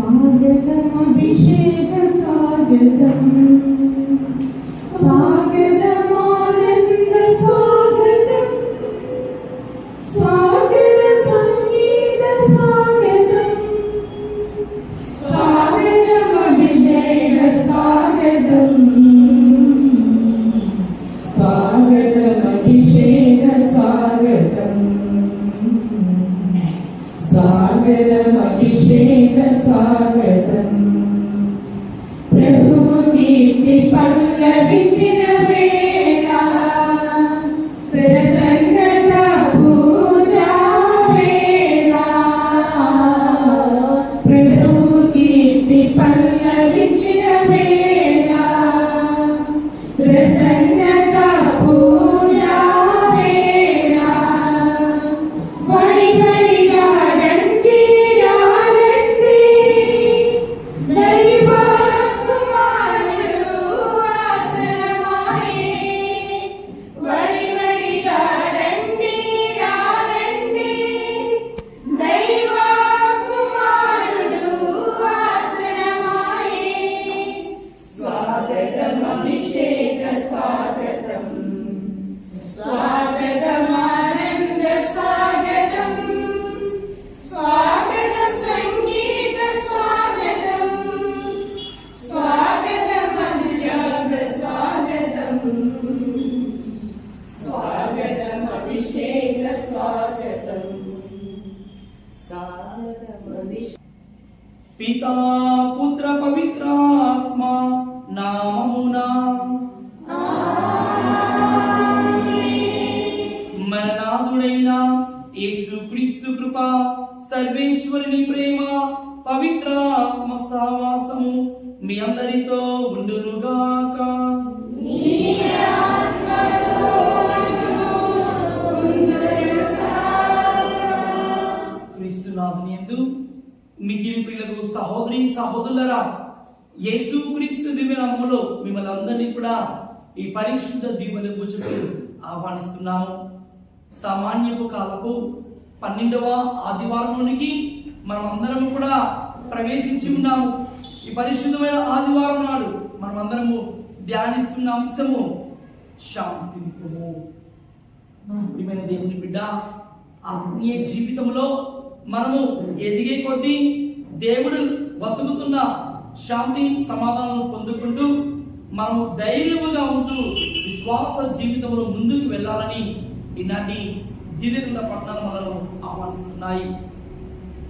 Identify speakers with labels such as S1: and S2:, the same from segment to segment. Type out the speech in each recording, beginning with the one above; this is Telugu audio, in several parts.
S1: स्वागतम अभिषेक स्वागतम स्वागतम आनंद स्वागतम स्वागत संगीत स्वागतम स्वागतम अभिषेक स्वागतम स्वागतम अभिषेक स्वागतम स्वागतम अभिषेक स्वागतम प्रभु कीर्ति पल्लविंచిన వేళ ప్రసన్నత పూజా వేళ ప్రభు కీర్తి పల్లవించిన వేళ ప్రసన్నత పూజా వేళ వడి వడిగా రండి రారండి దైవ కుమారుడు ఆసనమాయే వడి వడిగా రండి రారండి దైవ కుమారుడు ఆసనమాయే స్వాగతం అభిషేక స్వాగతం స్వాగతం ఆనంద స్వాగతం స్వాగతం సంగీత స్వాగతం స్వాగతం అనురాగ స్వాగతం స్వాగతం అభిషేక స్వాగతం స్వాగతం అభిషేక
S2: పితా పుత్ర పవిత్రాత్మ నామమునా మరణాదుడైన యేసుక్రీస్తు కృప సర్వేశ్వరుని ప్రేమ పవిత్ర ఆత్మ సహవాసము మీ అందరితో ఉండునుగాక. క్రీస్తునాథుని యందు మిగిలిన ప్రియులకు సహోదరి సహోదరులరా, యేసుక్రీస్తు దివ్య నామములో మిమ్మల్ని అందరినీ కూడా ఈ పరిశుద్ధ దీవెన పూజకు ఆహ్వానిస్తున్నాము. సామాన్యపు కాలపు 12వ ఆదివారంలోనికి మనం అందరం కూడా ప్రవేశించి ఉన్నాము. ఈ పరిశుద్ధమైన ఆదివారం నాడు మనం అందరము ధ్యానిస్తున్న అంశము శాంతి నిత్యము. ప్రియమైన దేవుని బిడ్డ, ఆత్మీయ జీవితంలో మనము ఎదిగే కొద్దీ దేవుడు వసగుతున్న శాంతి సమాధానం పొందుకుంటూ మనము ధైర్యముగా ఉంటూ విశ్వాస జీవితంలో ముందుకు వెళ్ళాలని ఈనాటి దివ్యగ్రంథ పట్టణాలు మనను ఆహ్వానిస్తున్నాయి.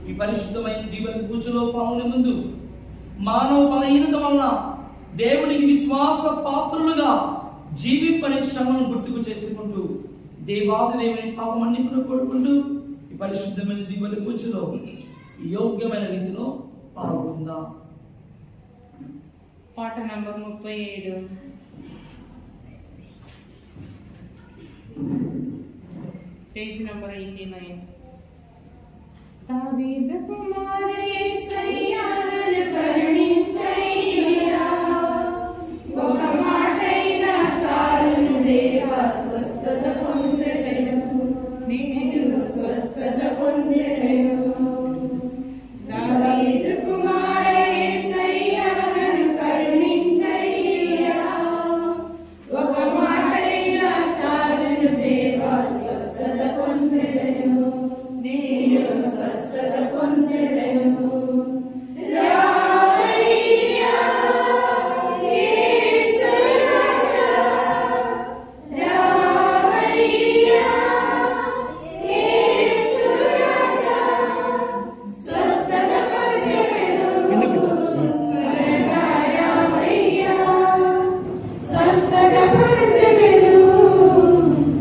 S2: ఈ పరిశుద్ధమైన దీవెన పూజలో పాల్గొనే ముందు మానవ బలహీనత వలన దేవునికి విశ్వాస పాత్రులుగా జీవింపని శ్రమను గుర్తుకు చేసుకుంటూ దేవాది దేవుని పాప మన్నిపును కోరుకుంటూ ఈ పరిశుద్ధమైన దీవెన పూజలో యోగ్యమైన రీతిలో పాల్గొందాం.
S3: పాట నంబర్ 37, పేజ్ నంబర్ 89.
S1: దావీదు కుమారుడు యేసయ్యను కరుణించయ్యా, ఒక మాటైనా చాలును దేవా, స్వస్థత పొందెదను, నేను స్వస్థత పొందెదను. దావీదు కుమారుడు యేసయ్యను కరుణించయ్యా, ఒక మాటైనా చాలును దేవా, స్వస్థత పొందెదను, నేను స్వస్థత పొందెదను. రావయ్యా యేసు రాజా, రావయ్యా యేసు రాజా, స్వస్థత పొందెదను. త్వరగా రావయ్యా, స్వస్థత పొందెదను,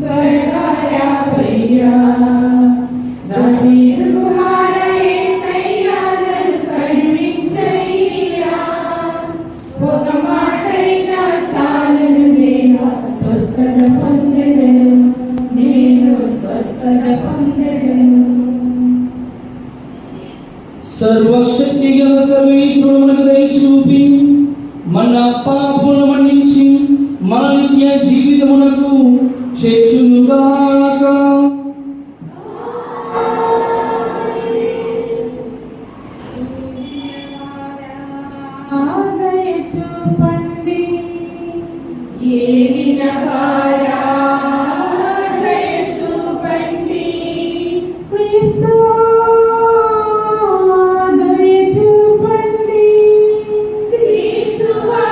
S1: త్వరగా రావయ్యా. దావీదు కుమారుడు యేసయ్యను కరుణించయ్యా, ఒక మాటైనా చాలును దేవా, స్వస్థత పొందెదను, నేను స్వస్థత పొందెదను.
S2: సర్వశక్తి గల సర్వేశ్వరునికి దయ చూపి మన పాపములను మన్నించి మన నిత్య జీవితమునకు చేర్చునుగాక.
S1: ఏలిన వారా దయ చూపండి. క్రీస్తువా దయ చూపండి. క్రీస్తువా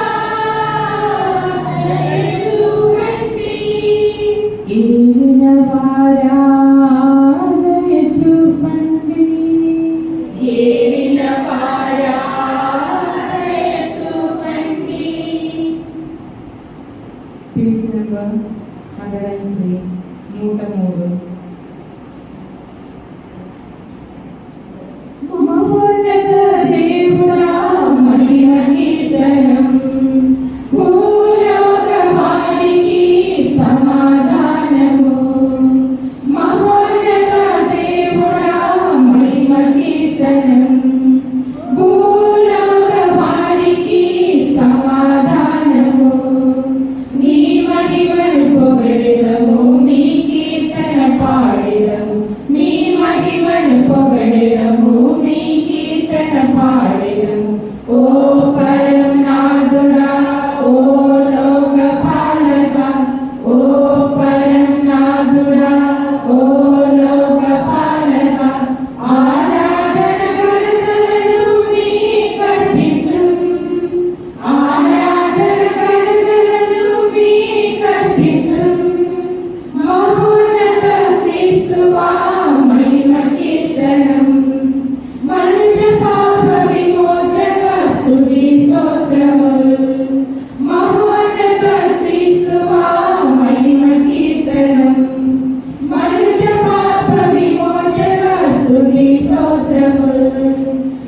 S1: దయ చూపండి. ఏలిన వారా దయ చూపండి. ఏలిన వారా దయ చూపండి. Page number 103 103. మహోన్నత దేవుడా మహిమ కీర్తనం. భూలోక వారికి సమాధానము. మహోన్నత దేవుడా మహిమ కీర్తనం. భూలోక వారికి సమాధానము. నీ మహిమను పొగడెదము, నీ కీర్తన పాడెదము. నీ మహిమను పొగడెదము, నీ కీర్తన పాడెదము. ఓ పరమనాథుడా, ఓ లోక పాలక, ఓ పరమనాథుడా, ఓ లోక పాలక. ఆరాధన గణతలను నీకర్పితుం. ఆరాధన గణతలను నీకర్పితుం. మహోన్నత క్రీస్తువా మహిమ కీర్తనం. మనుష్య పాప విమోచక స్తుతి స్తోత్రములు. మహోన్నత క్రీస్తువా మహిమ కీర్తనం. మనుష్య పాప విమోచక స్తుతి స్తోత్రములు.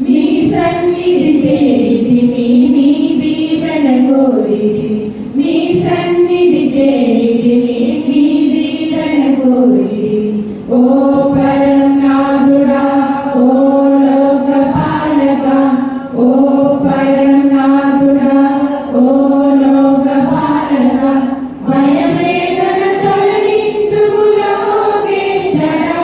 S1: మీ సన్నిధి చేరితిమి, మీ దీవెన కోరితిమి. మీ సన్నిధి చేరితిమి, మీ దీవెన కోరితిమి. ఓ పరమనాథుడా, ఓ లోక పాలక, ఓ పరమనాథుడా, ఓ లోక పాలక. భయవేదన తొలగించుము లోకేశ్వరా.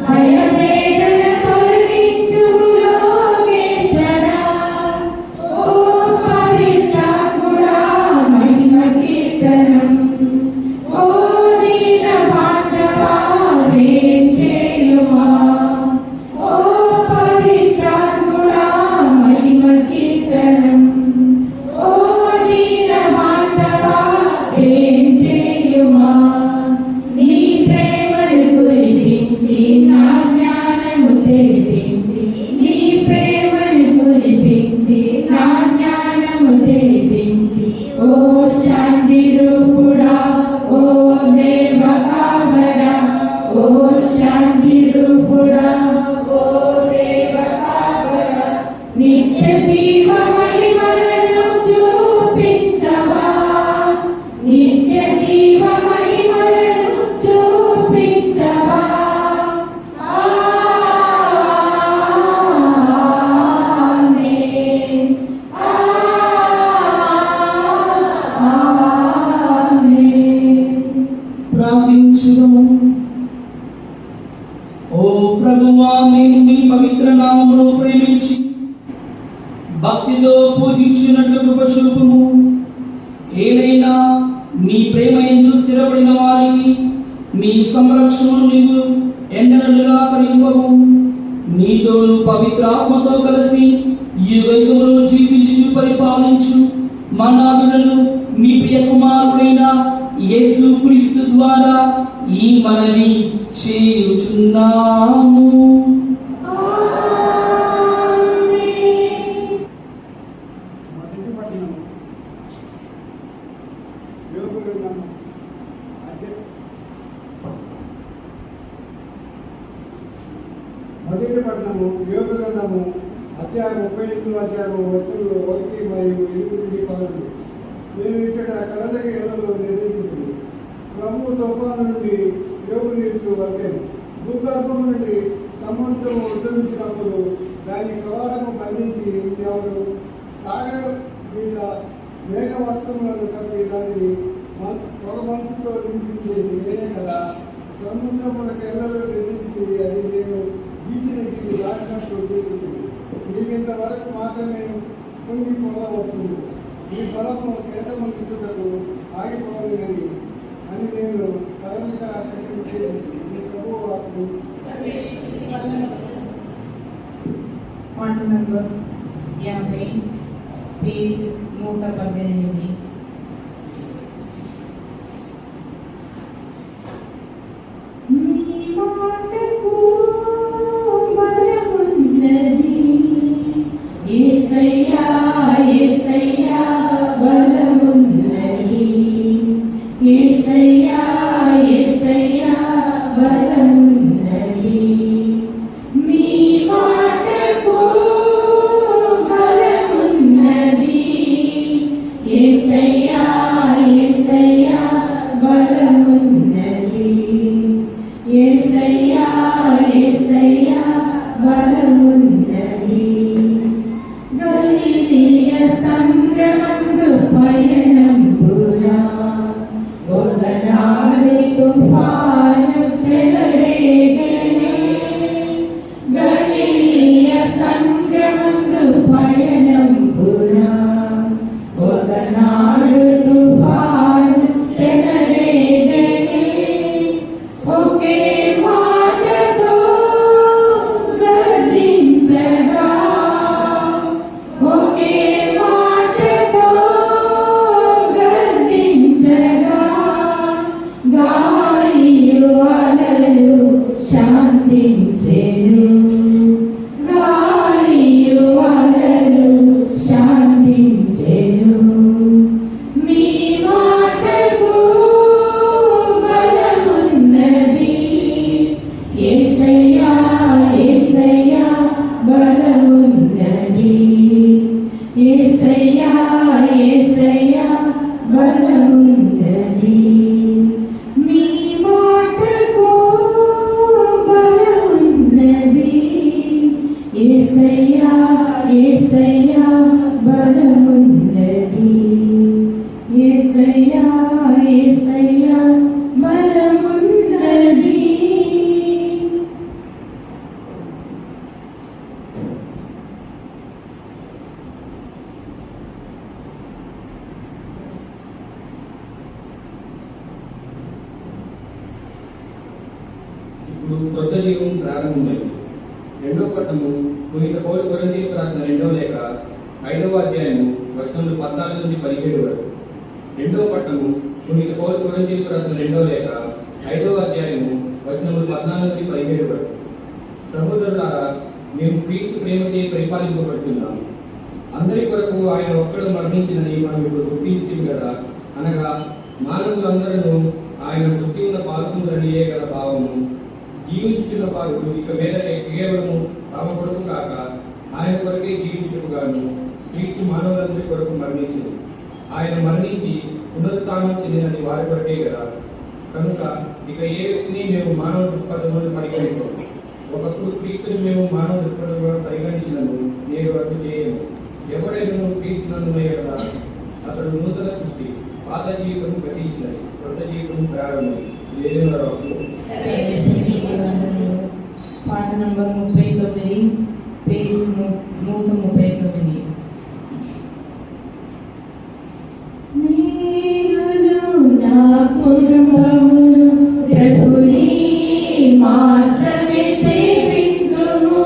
S1: భయవేదన తొలగించుము లోకేశ్వరా. ఓ పవిత్రాత్ముడా మహిమ కీర్తనం. ఓ దీన బాంధవా వేం చేయుమా. ఓ పవిత్రాత్ముడా మహిమ కీర్తనం. ఓ దీన బాంధవా వేం చేయుమా. నీ ప్రేమను కురిపించి నా జ్ఞానము తెరిపించి. నీ ప్రేమను కురిపించి నా జ్ఞానము తెరిపించి. ఓ శాంతి రూపుడా, ఓ దేవకావరా, ఓ శాంతి రూపుడా, ఓ దేవకావరా. నిత్య జీవ మహిమలను చూపించవా. నిత్య జీవ మహిమలను చూపించవా. ఆమేన్. ఆమేన్.
S2: ప్రార్థించుదాము. ఓ ప్రభువా, నేను మీ పవిత్ర నామమును ప్రేమించి భక్తితో పూజించినట్లు కృప చూపుము. ఏదైనా మీ ప్రేమ యందు స్థిరపడిన వారికి మీ సంరక్షణను నీవు ఎన్నడూ నిరాకరింపవు. నీతోను పవిత్రాత్మతో కలిసి యుగయుగములు జీవించు పరిపాలించు మా నాథుడను మీ ప్రియ కుమారుడైన యేసు క్రీస్తు ద్వారా ఈ మనవి చేయుచున్నాము.
S4: మొదటి పట్టణము యోగ గ్రంథము అధ్యాయం 38 అధ్యాయము వచనములు 1 మరియు 8 నుండి 11. నేను ఇక్కడ కడలకి ఎలలో నిర్ణయించింది. ప్రభువు తుఫాను నుండి యోగు నీరు వచ్చాను. భూగర్భం నుండి సముద్రం ఉద్భవించినప్పుడు దాని కవాడము బంధించి ఎవరు సాగర మీద మేఘ వస్త్రములను కప్పి దానిని పొగ మంచుతో నింపించేది నేనే కదా. సముద్రములకు ఎల్లలో నిర్మించి అది నేను గీచిన గీతి దాటినట్లు చేసింది. నీకింతవరకు మాత్రమే పొంగి పొగవచ్చు. ఈ ఫలము కేటముంచుటకు ఆగిపోవాలని అని నేను కదలిక చేసింది. ఈ ప్రభువు వాక్కు
S3: పాట నంబర్ 50 పేజ్ 118.
S1: నీ మాటకు బలమున్నది, యేసయ్యా యేసయ్యా బలమున్నది, యేసయ్యా యేసయ్యా బలమున్నది. మీ మాటకు బలమున్నది, యేసయ్యా యేసయ్యా బలమున్నది, యేసయ్యా యేసయ్యా బలమున్నది. గలిలయ సంగమందు పయనంబునా ఒకసారి తుఫాను చెలరేగనే, గలిలయ సంగమందు పయనంబునా ఒకనాడు తుఫాను చెలరేగనే, ఒకే మాటతో గర్జించగా, ఒకే మాటతో గర్జించగా, గాలియు అలలు శాంతించెను, గాలియు అలలు శాంతించెను. మీ మాటకు బలమున్నది, యేసయ్యా యేసయ్యా బలమున్నది, యేసయ్యా యేసయ్యా బలమున్నది. మీ మాటకు బలమున్నది, యేసయ్యా యేసయ్యా బలమున్నది, యేసయ్యా యేసయ్యా బలమున్నది.
S2: ఇప్పుడు కొత్త జీవం ప్రారంభమైంది. రెండో పట్టణము పునీత పౌలు కొరింథీయులకు రాసిన 2వ లేఖ 5వ అధ్యాయము వచనములు 14 నుండి 17 వరకు. రెండో పట్టణము పునీత పౌలు కొరింథీయులకు రాసిన 2వ లేఖ 5వ అధ్యాయము వచనములు 14 నుండి 17 వరకు. సహోదరులారా, మేము క్రీస్తు ప్రేమ చేయి పరిపాలింపబడుతున్నాము. అందరి కొరకు ఆయన ఒక్కడు మరణించినని మనం ఇప్పుడు గుర్తించింది కదా. అనగా మానవులందరూ ఆయన వృత్తి ఉన్న పాల్గొందరనియే గల భావము జీవించుచున్న వారు ఇక మీద కేవలము తమ కొరకు కాక ఆయన కొరకే జీవించుటకుగాను క్రీస్తు మానవులందరి కొరకు మరణించింది. ఆయన మరణించి పునరుత్థానం చెందినది వారి కొరకే కదా. కనుక ఇక ఏ వ్యక్తిని మేము మానవ దృక్పథంలో పరిగణించాము. ఒకప్పుడు క్రీస్తుని మేము మానవ దృక్పథంలో పరిగణించినను నేను రద్దు చేయము. ఎవడైనా క్రీస్తునన్నున్నాయి కదా, అతడు నూతన సృష్టి, పాత జీవితం గతించినది, కొత్త జీవితం ప్రారంభం.
S3: పాట నంబర్ 39 పేజ్ 139.
S1: నేనును నా కుటుంబమును ప్రభుని మాత్రమే సేవింతుము,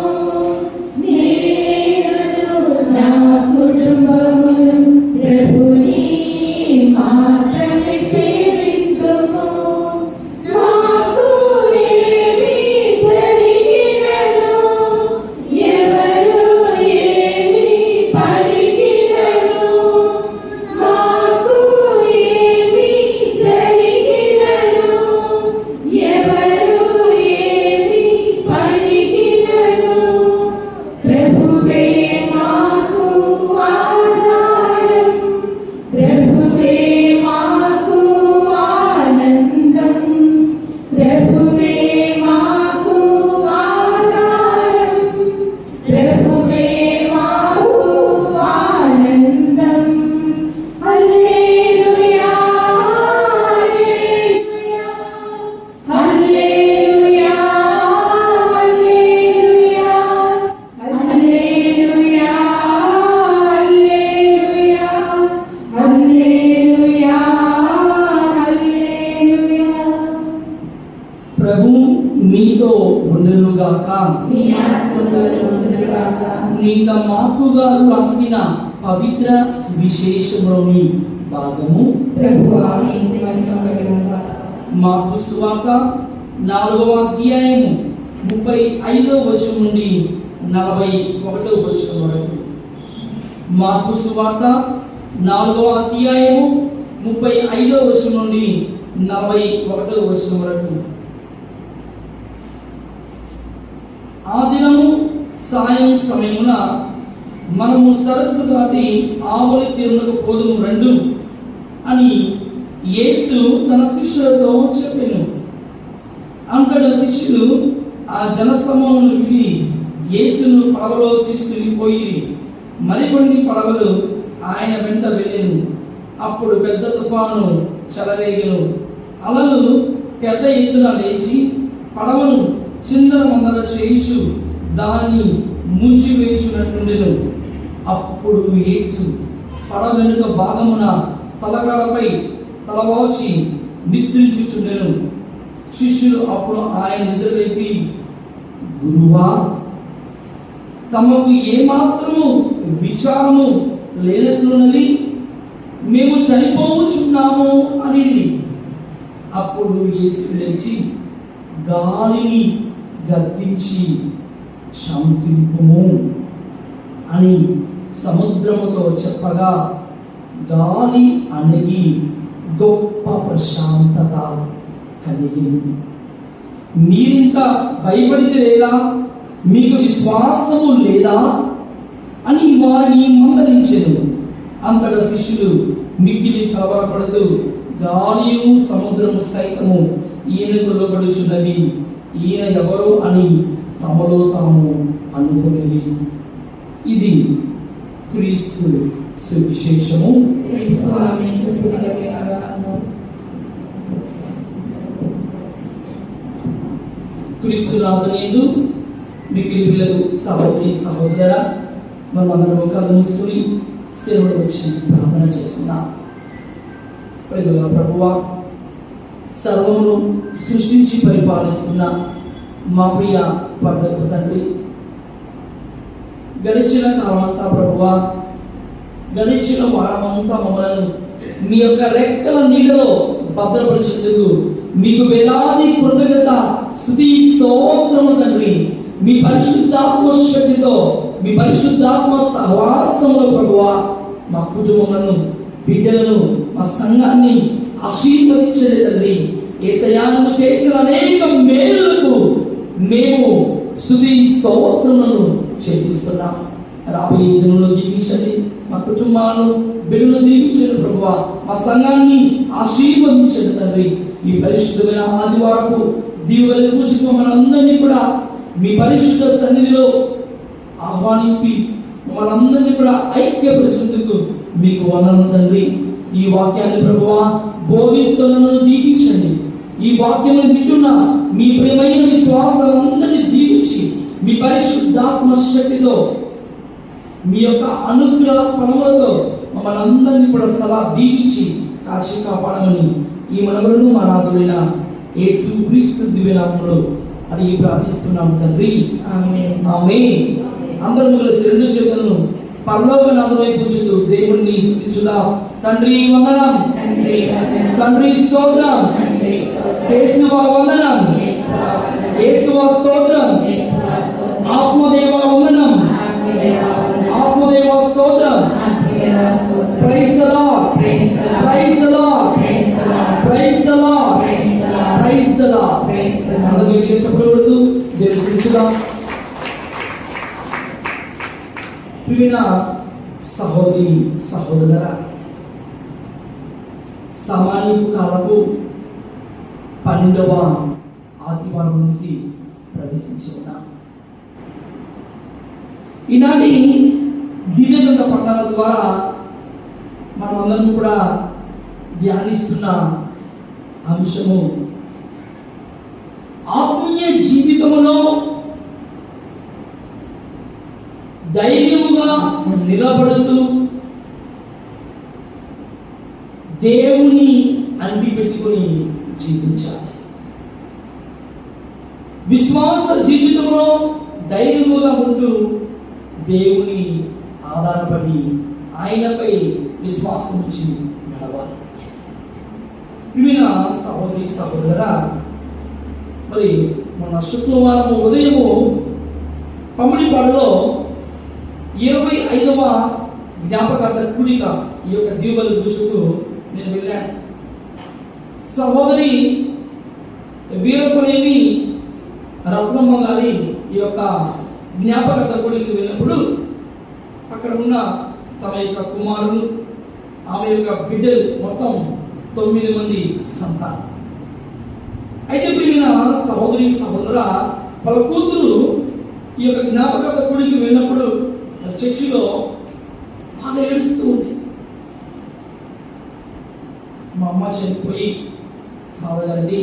S1: నేనును నా కుటుంబమును ప్రభుని మాత్రమే సేవింతుము. నాకు ఏమి జరిగినను
S5: పునీత మార్కు గారు రాసిన పవిత్ర సువిశేషంలోని భాగము
S3: ప్రభువా నీకు మహిమ కలుగునుగాక.
S5: మార్కు సువార్త 4వ అధ్యాయము 35వ వచనం నుండి 41వ వచనం వరకు. మార్కు సువార్త 4వ అధ్యాయము 35వ వచనం నుండి 41వ వచనం వరకు. ఆ దినము సాయం సమయమున మనము సరస్సు దాటి ఆవలి తీరునకు పోదుము రండు అని యేసు తన శిష్యులతో చెప్పెను. అంతటా శిష్యులు ఆ జనసమూహమును విడి యేసును పడవలో తీసుకుని మరికొన్ని పడవలు ఆయన వెంట వెళ్ళెను. అప్పుడు పెద్ద తుఫాను చెలరేగెను. అలలు పెద్ద ఎత్తున లేచి పడవను చిందరమందర చేయించు దాన్ని ముంచి వేయుచున్నట్టుండెను. అప్పుడు యేసు పడవ వెనుక భాగమున తలగడపై తలవాచి నిద్రించుచుండెను. శిష్యులు అప్పుడు ఆయన నిద్రలేపి, గురువా, తమకు ఏమాత్రము విచారము లేనట్లున్నది, మేము చనిపోవచ్చున్నాము అని. అప్పుడు యేసు లేచి గాలిని గద్దించి శాంతింపుము అని సముద్రముతో చెప్పగా గాలి అణగి గొప్ప ప్రశాంతత కలిగింది. మీరింత భయపడితే లేదా, మీకు విశ్వాసము లేదా అని వారిని మందలించెను. అంతటా శిష్యులు మిక్కిలి కలవరపడుతూ గాలియు సముద్రము సైతము ఈయనకు లోబడుచున్నవి, ఈయన ఎవరు అని తమలో తాము అనుకునేది. ఇది క్రీస్తు సువిశేషము.
S3: క్రీస్తువా నీకు స్తుతులగుగాక.
S5: క్రీస్తు రాజనేందు మిగిలి పిల్లలు సహోదరి సహోదర, మనమందరం కళ్ళు మూసుకుని సేవలు వచ్చి ప్రార్థన చేసుకున్నాం. ప్రియమైన ప్రభువా, సర్వమును సృష్టించి పరిపాలిస్తున్న మా ప్రియ పర్దకు తండ్రి, గడిచిన కాలమంతా ప్రభువా, గడిచిన వారమంతా మమ్మలను మీ యొక్క రెక్కల నీడలో భద్రపరిచేందుకు మీకు వేలాది కృతజ్ఞత స్తుతి స్తోత్రములు తండ్రి. మీ పరిశుద్ధాత్మ శక్తితో, మీ పరిశుద్ధాత్మ సహవాసములో ప్రభువా మా కుటుంబములను, బిడ్డలను, మా సంఘాన్ని ఆశీర్వదించండి తండ్రి. యేసయ్యను చేసిన అనేక మేలులకు మేము స్తుతి స్తోత్రములను చెల్లిస్తున్నాం. రాబోయే దినంలో దీవించండి, మా కుటుంబాలను, బిడ్డలను దీవించండి ప్రభువా. మా సంఘాన్ని ఆశీర్వదించండి తండ్రి. ఈ పరిశుద్ధమైన ఆదివారపు దీవుల పూజకు మనందరినీ కూడా మీ పరిశుద్ధ సన్నిధిలో ఆహ్వానింపి మనందరినీ కూడా ఐక్యపరిచేందుకు మీకు వందనం తండ్రి. ఈ వాక్యాన్ని ప్రభువా బోధిస్తున్నను దీవించండి. ఈ వాక్యము వింటున్న మీ ప్రియమైన విశ్వాసాలందరినీ దీవించి మీ పరిశుద్ధాత్మ శక్తితో, మీ యొక్క అనుగ్రహ ఫలములతో మమ్మల్ని అందరినీ కూడా సలా దీవించి కాచి కాపాడమని ఈ మనవలను మా నాథుడైన యేసు క్రీస్తు దివ్యనామములో అడిగి ప్రార్థిస్తున్నాం తండ్రి.
S3: ఆమేన్.
S5: ఆమేన్. అందరూ కలిసి రెండు చేతులను పరలోకనాథుని వైపు ఉంచుతూ దేవుణ్ణి స్తుతించుదాం. తండ్రి వందనం,
S3: తండ్రి వందనం,
S5: తండ్రి స్తోత్రం,
S3: తండ్రి స్తోత్రం,
S5: యేసువా వందనం,
S3: యేసువా వందనం,
S5: యేసువా స్తోత్రం,
S3: యేసువా స్తోత్రం,
S5: ఆత్మదేవా వందనం,
S3: ఆత్మదేవా వందనం,
S5: ఆత్మదేవా స్తోత్రం.
S3: ఆత్మదేవా స్తోత్రం.
S5: Praise the lord,
S3: praise the lord,
S5: praise the lord,
S3: praise the lord,
S5: praise the lord,
S3: praise the lord,
S5: praise the lord.
S3: Praise the Lord.
S5: అందరూ గట్టిగా చెప్పబడుతూ దర్శించుదాం. ప్రియమైన సహోదరి సహోదరులారా, సామాన్యపు కాలపు 12వ ఆదివారంలోకి ప్రవేశించి ఉన్నాం. ఈనాటి దివ్యగ్రంథ పఠనాల ద్వారా మనమందరం కూడా ధ్యానిస్తున్న అంశము ఆత్మీయ జీవితంలో ధైర్యముగా నిలబడుతూ దేవుని అంటి పెట్టుకొని జీవించాలి. విశ్వాస జీవితంలో ధైర్యముగా ఉంటూ దేవుని ఆధారపడి ఆయనపై విశ్వాసం ఉంచి నడవాలి. ప్రియమైన సహోదరి సహోదరా, మరి మన శుక్రవారం ఉదయము పమ్మడిపాడులో 25వ జ్ఞాపకార్థ కూడిక ఈ యొక్క దీవుల దృష్టికు నేను వెళ్ళాను. సహోదరి వీరపులేని రత్నమ్మ గారి ఈ యొక్క జ్ఞాపకార్థ కూడికి వెళ్ళినప్పుడు అక్కడ ఉన్న తమ యొక్క కుమారులు, ఆమె యొక్క బిడ్డలు మొత్తం 9 మంది సంతానం. అయితే ప్రియమైన సహోదరి సహోదరా, వాళ్ళ కూతురు ఈ యొక్క జ్ఞాపకార్థ కూడికి వెళ్ళినప్పుడు చర్చిలో బాగా ఏడుస్తూ ఉంది. మా అమ్మ చనిపోయి బాధగారండి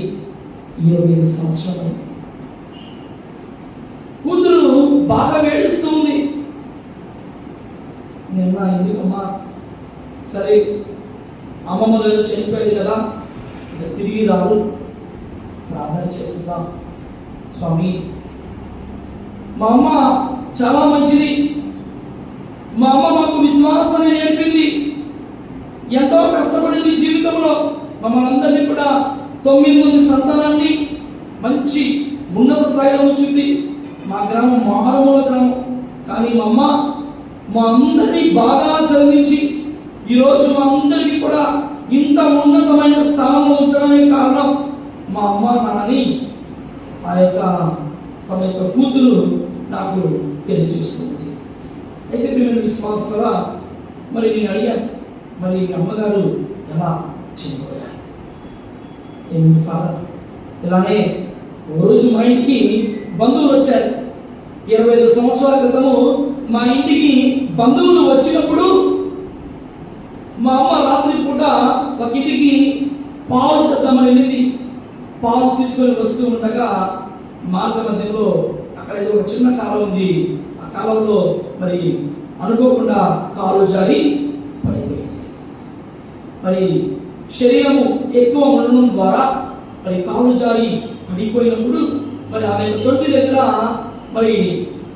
S5: 25 సంవత్సరాలు. కూతురు బాగా ఏడుస్తూ ఉంది. నేను ఎందుకమ్మా, సరే అమ్మమ్మ గారు చనిపోయారు కదా, ఇక తిరిగి రారు, ప్రార్థన చేసుకుందాం. స్వామి, మా అమ్మ చాలా మంచిది, మా అమ్మ మాకు విశ్వాసాన్ని నేర్పింది, ఎంతో కష్టపడింది జీవితంలో, మమ్మల్ని అందరినీ కూడా 9 మంది సంతానాన్ని మంచి ఉన్నత స్థాయిలో ఉంచింది. మా గ్రామం మారుమూల గ్రామం, కానీ మా అమ్మ మా అందరినీ బాగా చదివించి ఈరోజు మా అందరికీ కూడా ఇంత ఉన్నతమైన స్థానంలో ఉంచడానికి కారణం మా అమ్మ నాన్నని ఆ యొక్క తమ యొక్క కూతురు నాకు తెలియజేస్తుంది. అయితే ప్రియమైన విశ్వాసం కదా, మరి నేను అడిగాను, మరి మీ అమ్మగారు ఎలా చనిపోయారు? ఏమి ఫాదర్, ఇలానే రోజు మా ఇంటికి బంధువులు వచ్చారు. 25 సంవత్సరాల క్రితము మా ఇంటికి బంధువులు వచ్చినప్పుడు మా అమ్మ రాత్రి పూట ఒక ఇంటికి పాలు తెద్దామని వెళ్ళింది. పాలు తీసుకొని వస్తూ ఉండగా మార్గ మధ్యలో అక్కడ ఏదో ఒక చిన్న కాలం ఉంది. ఆ కాలంలో మరి అనుకోకుండా కాలు జారి పడిపోయింది. మరి శరీరము ఎక్కువ ఉండడం ద్వారా మరి కాలు జారి పడిపోయినప్పుడు మరి ఆమె తొట్టి దగ్గర మరి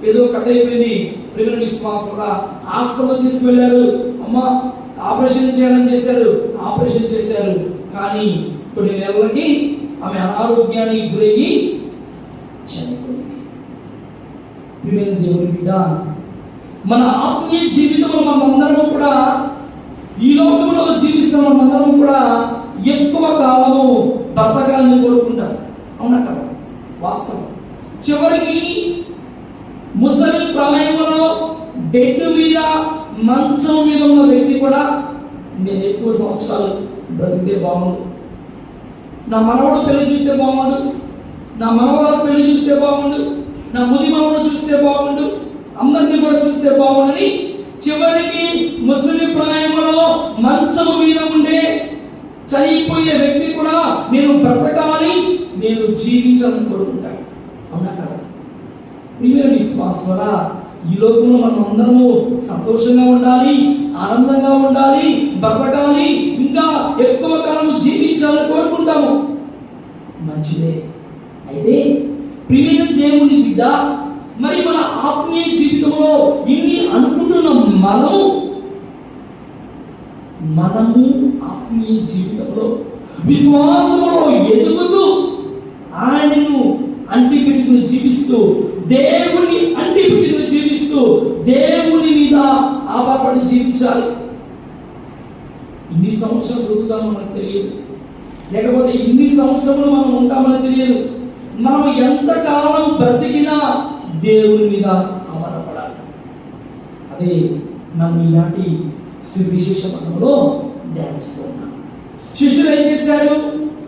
S5: ఏదో కట్ అయిపోయింది. ప్రియమైన విశ్వాసంగా హాస్పిటల్ తీసుకువెళ్ళారు. అమ్మ ఆపరేషన్ చేయాలని ఆపరేషన్ చేశారు. కానీ కొన్ని నెలలకి ఆమె అనారోగ్యానికి గురయ్యి చనిపోయింది. ప్రియమైన దేవుని బిడ్డ, మన ఆత్మీయ జీవితంలో మనమందరం కూడా ఈ లోకంలో జీవిస్తున్న మనమందరం కూడా ఎక్కువ కాలము బ్రతకాలని కోరుకుంటారు. అవునా కదా? వాస్తవం. చివరికి ముసలి ప్రాయంలో బెడ్ మీద మంచం మీద ఉన్న వ్యక్తి కూడా నేను ఎక్కువ సంవత్సరాలు బ్రతికితే బాగుండు, నా మనవడు పెళ్లి చూస్తే బాగుండు, నా మనవరాలు పెళ్లి చూస్తే బాగుండు, నా ముది మామను చూస్తే బాగుండు, అందరినీ కూడా చూస్తే బాగుండని చివరికి ముసలి ప్రాయంలో మంచం మీద ఉండే చనిపోయే వ్యక్తి కూడా నేను బ్రతకాలి, నేను జీవించాలని కోరుకుంటాను. అవునా కదా? ప్రియమైన విశ్వాసుల, ఈ లోకంలో మనం అందరము సంతోషంగా ఉండాలి, ఆనందంగా ఉండాలి, బ్రతకాలి, ఇంకా ఎక్కువ కాలం జీవించాలని కోరుకుంటాము. మంచిదే. అయితే ప్రియమైన దేవుని బిడ్డ, మరి మన ఆత్మీయ జీవితంలో ఇన్ని అనుకుంటున్న మనము ఆత్మీయ జీవితంలో విశ్వాసంలో ఎదుగుతూ ఆయనను అంటిపెట్టుకుని జీవిస్తూ, దేవుని అంటిపెట్టుకుని జీవిస్తూ, దేవుని మీద ఆధారపడి జీవించాలి. ఇన్ని సంవత్సరాలు బ్రతుకుతామో మనకు తెలియదు, లేకపోతే ఇన్ని సంవత్సరాలు మనం ఉంటామని తెలియదు. మనం ఎంతకాలం బ్రతికినా దేవుని మీద ఆధారపడాలి. అదే మనం ఇలాంటి సువిశేష పదంలో ధ్యానిస్తూ ఉన్నాం. శిష్యులు ఏం చేశారు?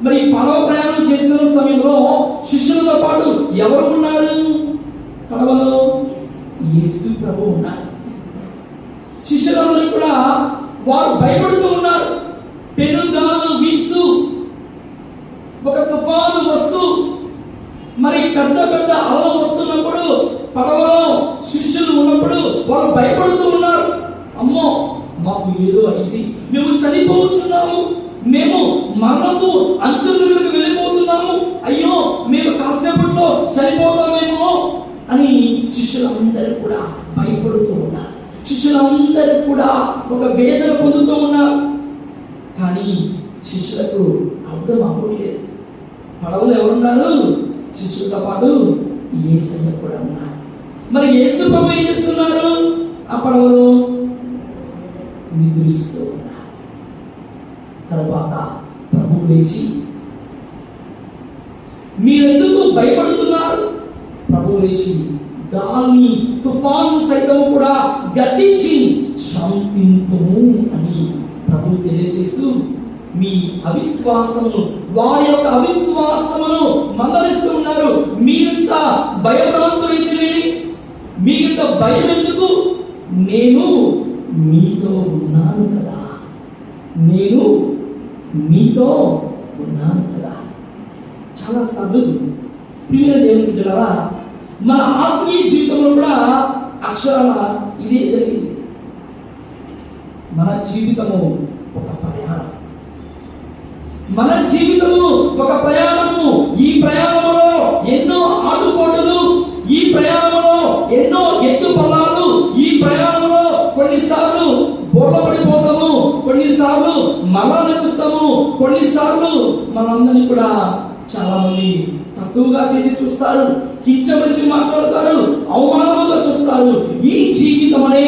S5: మరి పడవ ప్రయాణం చేస్తున్న సమయంలో శిష్యులతో పాటు ఎవరు ఉన్నారు? పడవలో యేసు ప్రభు ఉన్నారు. శిష్యులందరూ కూడా వారు భయపడుతూ ఉన్నారు. పెనుగాలు వీస్తూ, ఒక తుఫాను వస్తూ, మరి పెద్ద పెద్ద అలలు వస్తున్నప్పుడు పడవలో శిష్యులు ఉన్నప్పుడు వాళ్ళు భయపడుతూ ఉన్నారు. అమ్మో, మాకు ఏదో అయింది, మేము చనిపోతున్నాము, మేము మరణపు అంచుల దగ్గరకు వెళ్ళిపోతున్నాము, అయ్యో మేము కాసేపట్లో చనిపోతామేమో అని శిష్యులందరూ కూడా భయపడుతూ ఉన్నారు. శిష్యులందరూ కూడా ఒక వేదన పొందుతూ ఉన్నారు. కానీ శిష్యులకు అర్థం అవ్వలేదు. పడవలో ఎవరున్నారు? శిష్యులతో పాటు యేసయ్య కూడా ఉన్నారు. మరి యేసు ప్రభు ఏం చేస్తున్నారు? ఆ పడవలో నిద్రిస్తూ ఉన్నారు. తర్వాత ప్రభు లేచి, మీరెందుకు భయపడుతున్నారు? ప్రభు లేచి గాలి తుఫాను సైతం కూడా గద్దించి శాంతింపుము అని ప్రభు తెలియజేస్తూ మీ అవిశ్వాసమును, వారి యొక్క అవిశ్వాసమును మందలిస్తూ ఉన్నారు. మీరింత భయభ్రాంతులైతేనేమి, మీకింత భయం ఎందుకు? నేను మీతో ఉన్నాను కదా, నేను మీతో ఉన్నాను కదా. చాలాసార్లు ప్రియమైన దేవుని బిడ్డలారా, మన ఆత్మీయ జీవితంలో కూడా అక్షరాల ఇదే జరిగింది. మన జీవితము ఒక ప్రయాణం, మన జీవితము ఒక ప్రయాణము. ఈ ప్రయాణములో ఎన్నో ఆటుపోటులు, ఈ ప్రయాణంలో ఎన్నో ఎత్తు పొలాలు, ఈ ప్రయాణంలో కొన్నిసార్లు బోర్ల పడిపోతాము, కొన్నిసార్లు మరణిస్తాము, కొన్నిసార్లు మనందరినీ కూడా చాలా మంది తక్కువగా చేసి చూస్తారు, కించపరిచి మాట్లాడతారు, అవమానంగా చూస్తారు. ఈ జీవితం అనే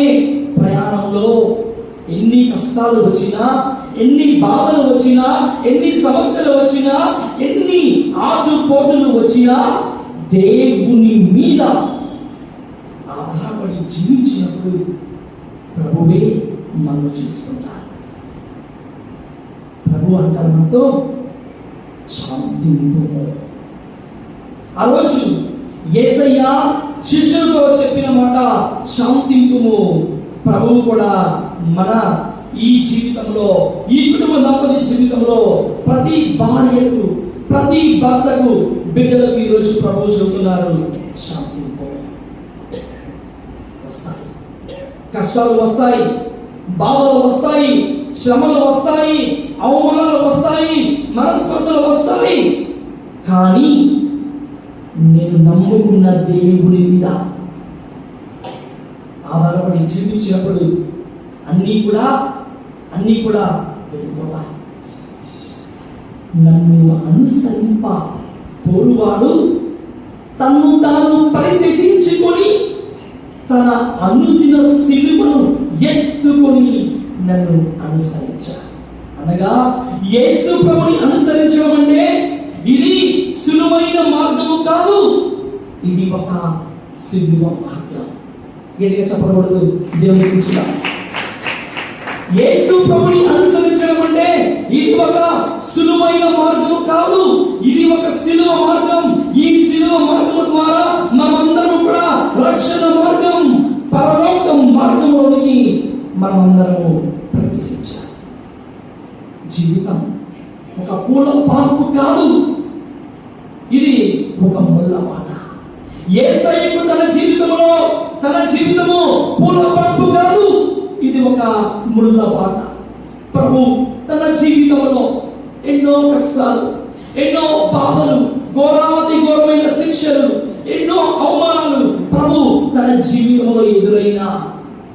S5: ప్రయాణంలో ఎన్ని కష్టాలు వచ్చినా, ఎన్ని బాధలు వచ్చినా, ఎన్ని సమస్యలు వచ్చినా, ఎన్ని ఆటుపోటులు వచ్చినా దేవుని మీద ఆధారపడి జీవించినప్పుడు ప్రభువే మనం చూసుకుంటారు. ప్రభు అంటారు మనతో, శాంతింపుము. ఆ రోజు యేసయ్య శిష్యులతో చెప్పిన మాట శాంతింపుము. ప్రభువు కూడా మన ఈ జీవితంలో, ఈ కుటుంబ దంపతి జీవితంలో ప్రతి భార్యకు, ప్రతి భర్తకు, బిడ్డలకు ఈరోజు ప్రభువు చెబుతున్నారు, శాంతింపు. వస్తాయి కష్టాలు, వస్తాయి బాధలు, వస్తాయి శ్రమలు, వస్తాయి అవమానాలు, వస్తాయి మనస్పర్ధలు, వస్తాయి. కానీ నేను నమ్ముకున్న దేవుని మీద ఆధారపడి జీవించినప్పుడు అన్నీ కూడా వెళ్ళిపోతాయి. నన్ను అనుసరింప కోరువాడు తన్ను తాను పరిత్యజించుకొని తన అనుదిన సిలువను ఎత్తుకొని నన్ను అనుసరించాడు. అనగా యేసు ప్రభుని అనుసరించడం అంటే ఇది సులువైన మార్గము కాదు, ఇది ఒక సిలువ మార్గం. గట్టిగా చెప్పకూడదు. దేవుని గురించి యేసు ప్రభుని అనుసరించడం అంటే ఇది ఒక సులువైన మార్గం కాదు, ఇది ఒక సిలువ మార్గం. ఈ సిలువ మార్గం ద్వారా మనమందరం కూడా రక్షణ మార్గం, పరలోక మార్గంలోనికి మనమందరము ప్రవేశించాలి. జీవితం ఒక పూల పార్కు కాదు, ఇది ఒక ముళ్ళ బాట. యేసయ్యకు తన జీవితము పూల పార్కు కాదు, ఇది ఒక ముళ్ళ బాట. ప్రభు తన జీవితంలో ఎన్నో కష్టాలు, ఎన్నో బాధలు, ఘోరాతి ఘోరమైన శిక్షలు, ఎన్నో అవమానాలు ప్రభు తన జీవితంలో ఎదురైన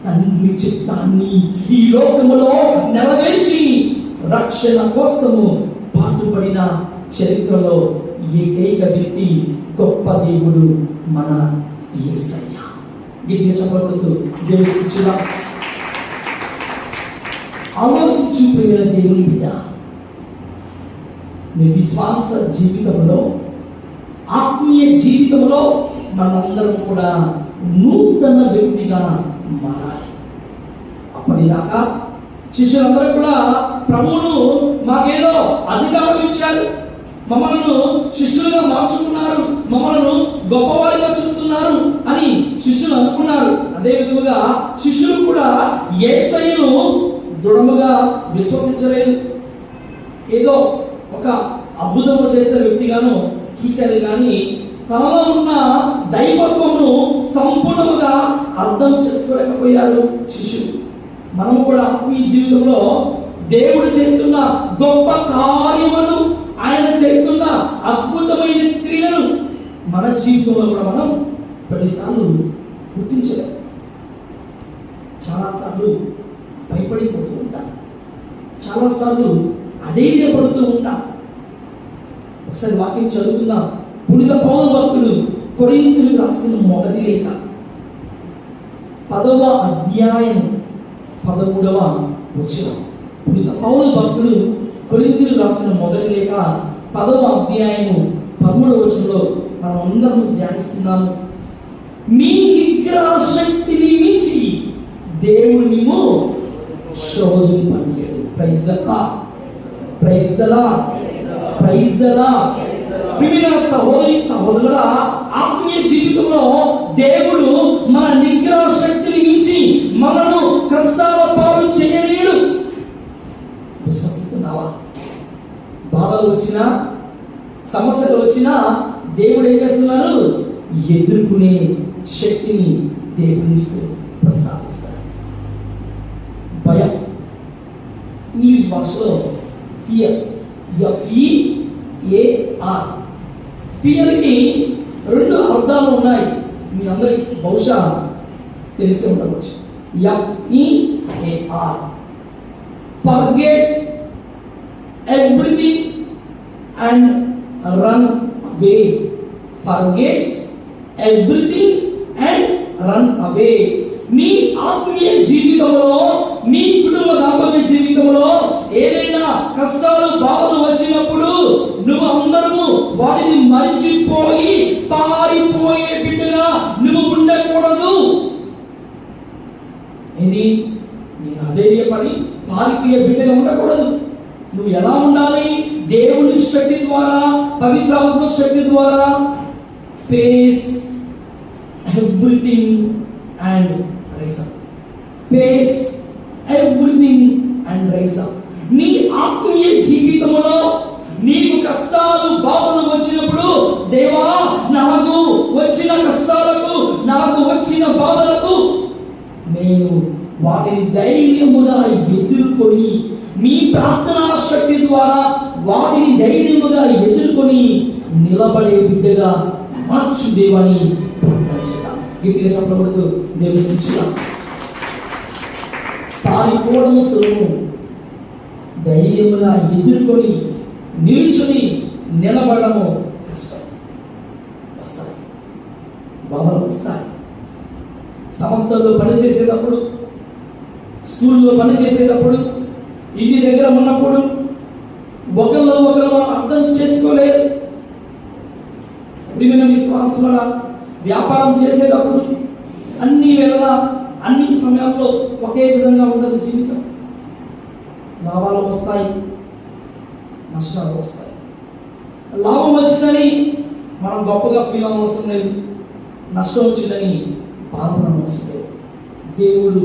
S5: తండ్రి చిత్తాన్ని ఈ లోకములో నెరవేర్చి రక్షణ కోసము పాటుపడిన చరిత్రలో ఏకైక వ్యక్తి గొప్ప దేవుడు మన యేసయ్య. గట్టిగా చెప్పకూడదు. దేవుని ఆలోచించు ప్రియమైన దేవుని బిడ్డ, నీ విశ్వాస జీవితంలో, ఆత్మీయ జీవితంలో మనందరం కూడా నూతన వ్యక్తిగా మారాలి. అప్పటిదాకా శిష్యులందరూ కూడా ప్రభువును మాకేదో అధికారం ఇచ్చారు, మమ్మల్ని శిష్యులుగా మార్చుకున్నారు, మమ్మల్ని గొప్పవారిగా చూస్తున్నారు అని శిష్యులు అనుకున్నారు. అదే విధముగా శిష్యులు కూడా యేసయ్యను దృఢముగా విశ్వసించలేదు. ఏదో ఒక అద్భుతము చేసే వ్యక్తిగాను చూశారు, కానీ తనలో ఉన్న దైవత్వమును సంపూర్ణముగా అర్థం చేసుకోలేకపోయారు శిష్యులు. మనము కూడా ఆత్మీయ జీవితంలో దేవుడు చేస్తున్న గొప్ప కార్యములను, ఆయన చేస్తున్న అద్భుతమైన క్రియలను మన జీవితంలో కూడా మనం కొన్నిసార్లు గుర్తించలేము. చాలాసార్లు భయపడిపోతూ ఉంటాం, చాలాసార్లు అధైర్యపడుతూ ఉంటాం. ఒకసారి వాక్యం చదువుకుందాం. పునీత పౌలు భక్తుడు కొరింథీయులకు రాసిన మొదటి లేఖ 10వ అధ్యాయం 13వ వచనం. పునీత పౌలు భక్తుడు కొరింథీయులకు రాసిన మొదటి లేఖ 10వ అధ్యాయము 13వ వచనంలో మనం అందరం ధ్యానిస్తున్నాము. మీ నిగ్రహ శక్తిని మించి దేవుడు మేము శోధింపలేడు. Praise the lord, praise the lord, praise the lord. ప్రియమైన సహోదరి సహోదరుల, ఆత్మీయ జీవితంలో దేవుడు మన నిగ్రహ శక్తిని మించి మనను కష్టాల పాలు చేయలేడు. విశ్వసిస్తున్నావా? బాధలు వచ్చినా, సమస్యలు వచ్చినా దేవుడు ఏం చేస్తున్నారు? ఎదుర్కొనే శక్తిని దేవుడు నీకు ప్రసాదిస్తాడు. భయం, ఇంగ్లీష్ భాషలో ఫియర్, FEAR. ఫియర్కి 2 అర్థాలు ఉన్నాయి. మీ అందరికి బహుశా తెలిసి ఉండవచ్చు. FEAR, forget everything and run away. Forget everything and run away. నీ ఆత్మీయ జీవితంలో, నీ కుటుంబ దాంపత్య జీవితంలో ఏదైనా కష్టాలు బాధలు వచ్చినప్పుడు నువ్వు అందరము వాటిని మరిచిపోయి పారిపోయే బిడ్డగా నువ్వు ఉండకూడదు. ఇది నేను అధైర్యపడి పారిపోయే బిడ్డగా ఉండకూడదు. నువ్వు ఎలా ఉండాలి? దేవుని శక్తి ద్వారా, పవిత్రాత్మ శక్తి ద్వారా face everything and rise up. Face everything and rise up. నీ ఆత్మీయ జీవితంలో నీకు కష్టాలు బాధలు వచ్చినప్పుడు, దేవా నాకు వచ్చిన కష్టాలకు, నాకు వచ్చిన బాధలకు నేను వాటిని ధైర్యముగా ఎదుర్కొని, మీ ప్రార్థనా శక్తి ద్వారా వాటిని ధైర్యముగా ఎదుర్కొని నిలబడే బిడ్డగా మార్చు దేవని ప్రార్థన చేద్దాం. గట్టిగా చెప్పకూడదు, దేవుని స్తుతించుదాం. పారిపోవడం సులువు, ధైర్యముగా ఎదుర్కొని నిలుచుని నిలబడము కష్టం. వస్తాయి, బాధలు వస్తాయి. సంస్థల్లో పనిచేసేటప్పుడు, స్కూల్లో పనిచేసేటప్పుడు, ఇంటి దగ్గర ఉన్నప్పుడు ఒకరిలో ఒకరు అర్థం చేసుకోలేరు. ప్రియమైన విశ్వాసుల, వ్యాపారం చేసేటప్పుడు అన్ని వేళ, అన్ని సమయాల్లో ఒకే విధంగా ఉండదు జీవితం. లాభాలు వస్తాయి, నష్టాలు వస్తాయి. లాభం వచ్చిందని మనం గొప్పగా ఫీల్ అవ్వవలసిన లేదు, నష్టం వచ్చిందని బాధపడవలసిన లేదు. దేవుడు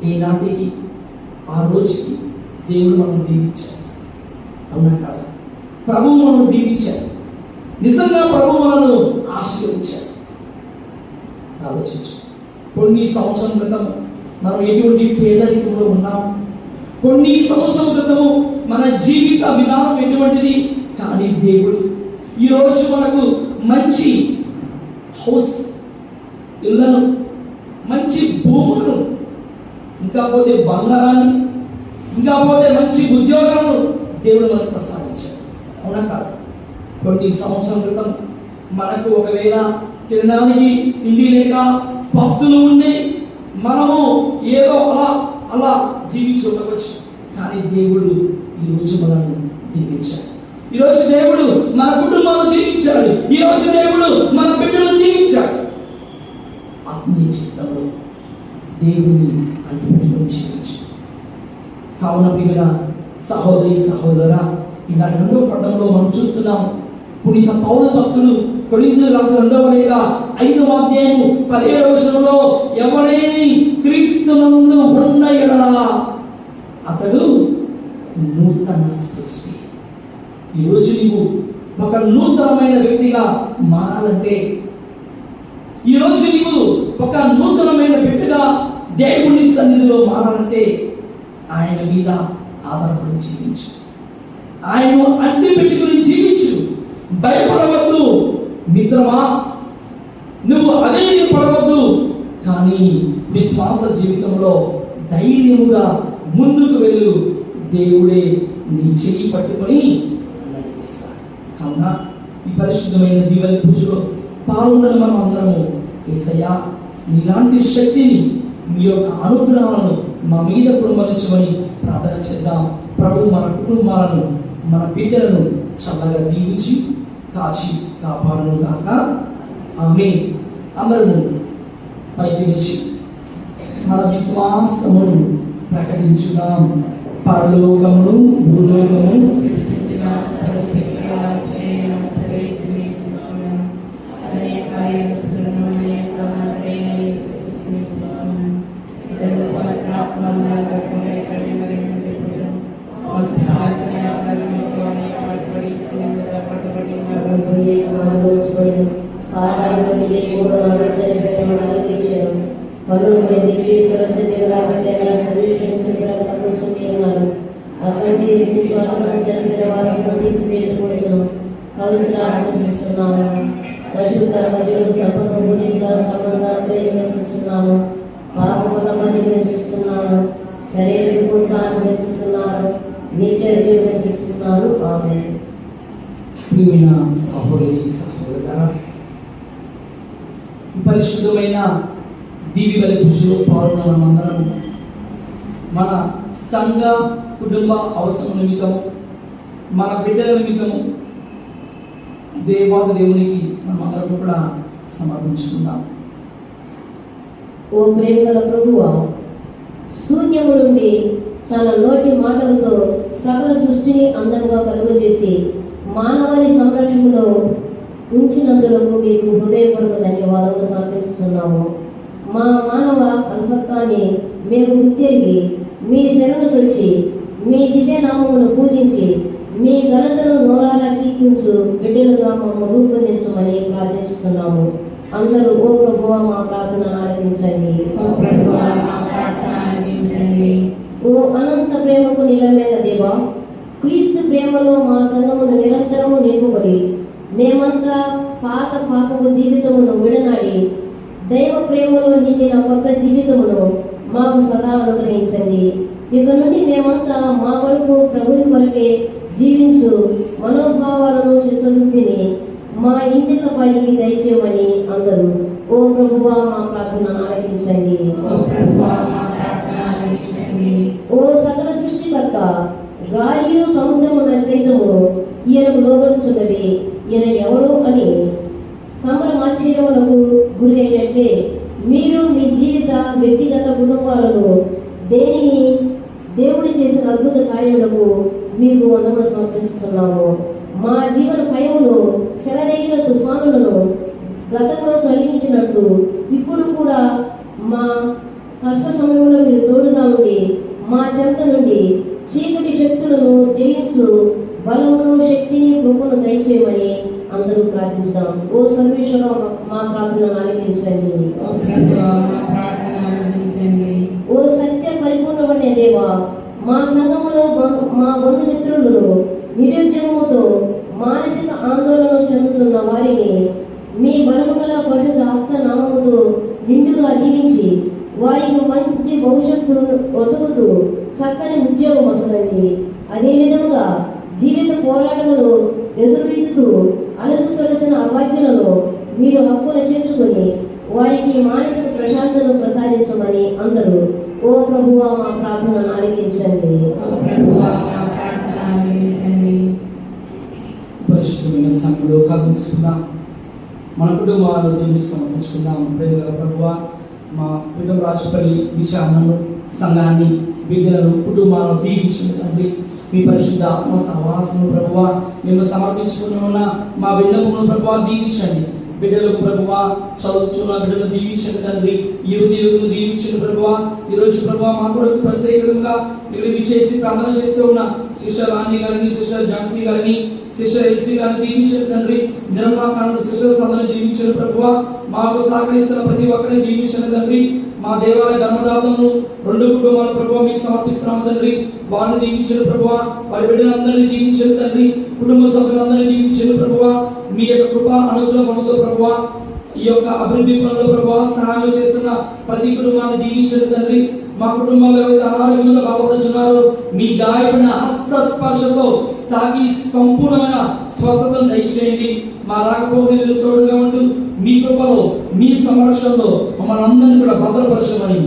S5: ఈనాటికి, ఆ రోజుకి దేవుడు మనం దీవించాడు. అవునా కాదు? ప్రభువు మనం దీవించాడు. నిజంగా ప్రభువు మనను ఆశీర్వదించాడు. ఆలోచించు. కొన్ని సంవత్సరం క్రితం మనం ఎటువంటి పేదరికంలో ఉన్నాం, కొన్ని సంవత్సరం క్రితము మన జీవిత విధానం ఎటువంటిది. కానీ దేవుడు ఈరోజు మనకు మంచి హౌస్, ఇళ్లను, మంచి భూములను, ఇంకా పోతే బంగారాన్ని, ఇంకా పోతే మంచి ఉద్యోగాలను దేవుడు మనకు ప్రసాదించాడు. అవునా కాదు? కొన్ని సంవత్సరం క్రితం మనకు ఒకవేళ తినడానికి తిండి లేక పస్తులు ఉండి మనము ఏదో అలా అలా జీవించి ఉండవచ్చు. కానీ దేవుడు ఈరోజు మనల్ని దీవించాడు. ఈరోజు దేవుడు మన కుటుంబాలను దీవించాడు. ఈరోజు దేవుడు మన బిడ్డలను దీవించాడు. ఆత్మీయ జీవితంలో దేవుని అడ్డుపెట్టుకొని జీవించాడు. కావున ప్రియమైన సహోదరి సహోదరా, ఇలా 2వ పట్టణంలో మనం చూస్తున్నాం. పునీత పౌలు భక్తులు కొరింథీయులకు రాసిన 2వ లేఖ 5వ అధ్యాయము 17వ వచనంలో, ఎవడేని క్రీస్తునందు ఉన్న యెడల అతడు నూతన సృష్టి. ఈరోజు నీవు ఒక నూతనమైన వ్యక్తిగా మారాలంటే, ఈరోజు నీవు ఒక నూతనమైన బిడ్డగా దేవుని సన్నిధిలో మారాలంటే ఆయన మీద ఆధారపడి జీవించు. ఆయన అడ్డు పెట్టుకుని జీవించు. భయపడవద్దు మిత్రమా, నువ్వు అధైర్యపడవద్దు. కానీ విశ్వాస జీవితంలో ధైర్యముగా ముందుకు వెళ్ళు. దేవుడే నీ చెయ్యి పట్టుకొని నడిపిస్తాడు. కావున ఈ పరిశుద్ధమైన దీవెన పూజలో పాల్గొన్న మనం అందరము యేసయ్యా నీలాంటి శక్తిని, మీ యొక్క అనుగ్రహాలను మా మీద కుమ్మరించమని ప్రార్థన చేద్దాం. ప్రభు మన కుటుంబాలను, మన బిడ్డలను చల్లగా దీవించి కాచి కాపాడును గాక. ఆమేన్. అందరము పైకి లేచి మన విశ్వాసమును ప్రకటించుదాం. పరలోకమును భూలోకమును ప్రియమైన సహోదరి సహోదరులారా, ఈ పరిశుద్ధమైన దీవెన పూజలో పాల్గొన్న మనమందరం మన సంఘ కుటుంబ అవసరం నిమిత్తము, మన బిడ్డల నిమిత్తము దేవునికి మనమందరం కూడా సమర్పించుకుందాం.
S6: ఓ ప్రేమగల ప్రభువా, శూన్యము నుండి తన నోటి మాటలతో సకల సృష్టిని అందంగా కలుగజేసి మానవాళి సంరక్షణలో ఉంచినందులకు మీకు హృదయపూర్వక ధన్యవాదాలు సమర్పిస్తున్నాము. మా మానవ అల్పత్వాన్ని మేము గుర్తిరిగి మీ శరణు తొచ్చి మీ దివ్యనామమును పూజించి మీ ఘనతను నోరాలా కీర్తించు బిడ్డలుగా మమ్మల్ని రూపొందించమని ప్రార్థిస్తున్నాము. అందరూ ఓ ప్రభువా మా ప్రార్థన ఆలకించండి. ఓ అనంత ప్రేమకు నిలమైన దేవా, క్రీస్తు ప్రేమలో మా సంఘమును నిరంతరము నింపబడి మేమంతా పాత పాపపు జీవితమును విడనాడి దైవ ప్రేమలో నిండిన కొత్త జీవితమును మాకు సదా అనుగ్రహించండి. ఇక నుండి మేమంతా మా కొరకు ప్రభుని కొరకే జీవించు మనోభావాలను చిత్తశుద్ధిని మా ఇంటిలో పైకి దయచేయమని అందరూ ఓ ప్రభువా మా ప్రార్థన ఆలకించండి. ఓ సకల సృష్టికర్త, గాలియు సముద్రమున సైతము ఈయనకు లోబడుచున్నవి, ఈయన ఎవరు అని సంభ్రమాశ్చర్యములకు గురి అయినట్లే మీరు మీ జీవిత వ్యక్తిగత కుటుంబాలను దేవుడు చేసిన అద్భుత కార్యములకు మీకు వందనములు సమర్పిస్తున్నాము. మా జీవన భయములో చెలరేగిన తుఫానులను గతంలో తొలగించినట్టు ఇప్పుడు కూడా మా కష్ట సమయంలో మీరు తోడుగా ఉండి మా చెంత నుండి చీకటి శక్తులను జయించు బలమును శక్తిని కృపను దయచేయమని అందరూ ప్రార్థిస్తాం. ఓ సర్వేశ్వర మా ప్రార్థన ఆలకించండి. ఓ సత్య పరిపూర్ణమైన దేవా, మా సంఘములో మా బంధుమిత్రులను నిరుద్యోగంతో మానసిక ఆందోళన చెందుతున్న వారిని మీ బలముగల పరిశుద్ధ హస్త నామముతో నిండుగా దీవించి వారికి మంచి భవిష్యత్తును వసగుతూ చక్కని ఉద్యోగం వసదండి. అదేవిధంగా జీవిత పోరాటములు ఎదురుతూ అలసి సొలసిన అభాగ్యులను మీరు హక్కును చేర్చుకుని వారికి మానసిక ప్రశాంతను ప్రసాదించమని అందరూ ఓ ప్రభువా మా ప్రార్థన ఆలకించండి.
S5: పరిశుద్ధమైన సంఘంలో కలుసుకుందాం. మన కుటుంబాలను దేవునికి సమర్పించుకుందాం. ప్రేమగల ప్రభువా, మా కుటుంబ రాజపల్లి విచారణను, సంఘాన్ని, బిడ్డలను, కుటుంబాలను దీవించండి తండ్రి. మీ పరిశుద్ధ ఆత్మ సహవాసము ప్రభువా మేము సమర్పించుకుని ఉన్న మా విన్నపమును ప్రభువా దీవించండి. బిడ్డలకు ప్రభువా చదువుతున్న బిడ్డలను దీవించండి తండ్రి. యువకులను దీవించండి ప్రభువా. ఈరోజు ప్రభువా మా కొరకు ప్రత్యేకంగా ఇక్కడ విచేసి ప్రార్థన చేస్తూ ఉన్న సిస్టర్ రాణి గారిని, సిస్టర్ ఝాన్సీ గారిని, సిస్టర్ ఎల్సీ గారిని దీవించండి తండ్రి. నిర్మలాకాలను సిస్టర్స్ అందరిని దీవించండి ప్రభువా. మాకు సహకరిస్తున్న ప్రతి ఒక్కరిని దీవించండి తండ్రి. మా దేవాలయ ధర్మదాతలను 2 కుటుంబాల ప్రభువా మీకు సమర్పిస్తున్నాము తండ్రి. వారిని దీవించండి ప్రభువా. వారి బిడ్డలందరినీ దీవించండి తండ్రి. కుటుంబ సభ్యులందరినీ దీవించండి ప్రభువా. మీ యొక్క కృప అనుగ్రహంతో ప్రభువా ఈ యొక్క అభివృద్ధి పనులు ప్రభావ సహాయం చేస్తున్న ప్రతి కుటుంబాన్ని దీవించండి తండ్రి. మా కుటుంబాల అనారోగ్యంతో బాధపడుతున్నారు, మీ గాయపడిన హస్త స్పర్శతో తాకి సంపూర్ణమైన స్వస్థతను దయచేయండి. మా రాకపోకలు తోడుగా ఉంటూ మీ కృపలో మీ సంరక్షణలో మమ్మల్ని అందరినీ కూడా భద్రపరచమని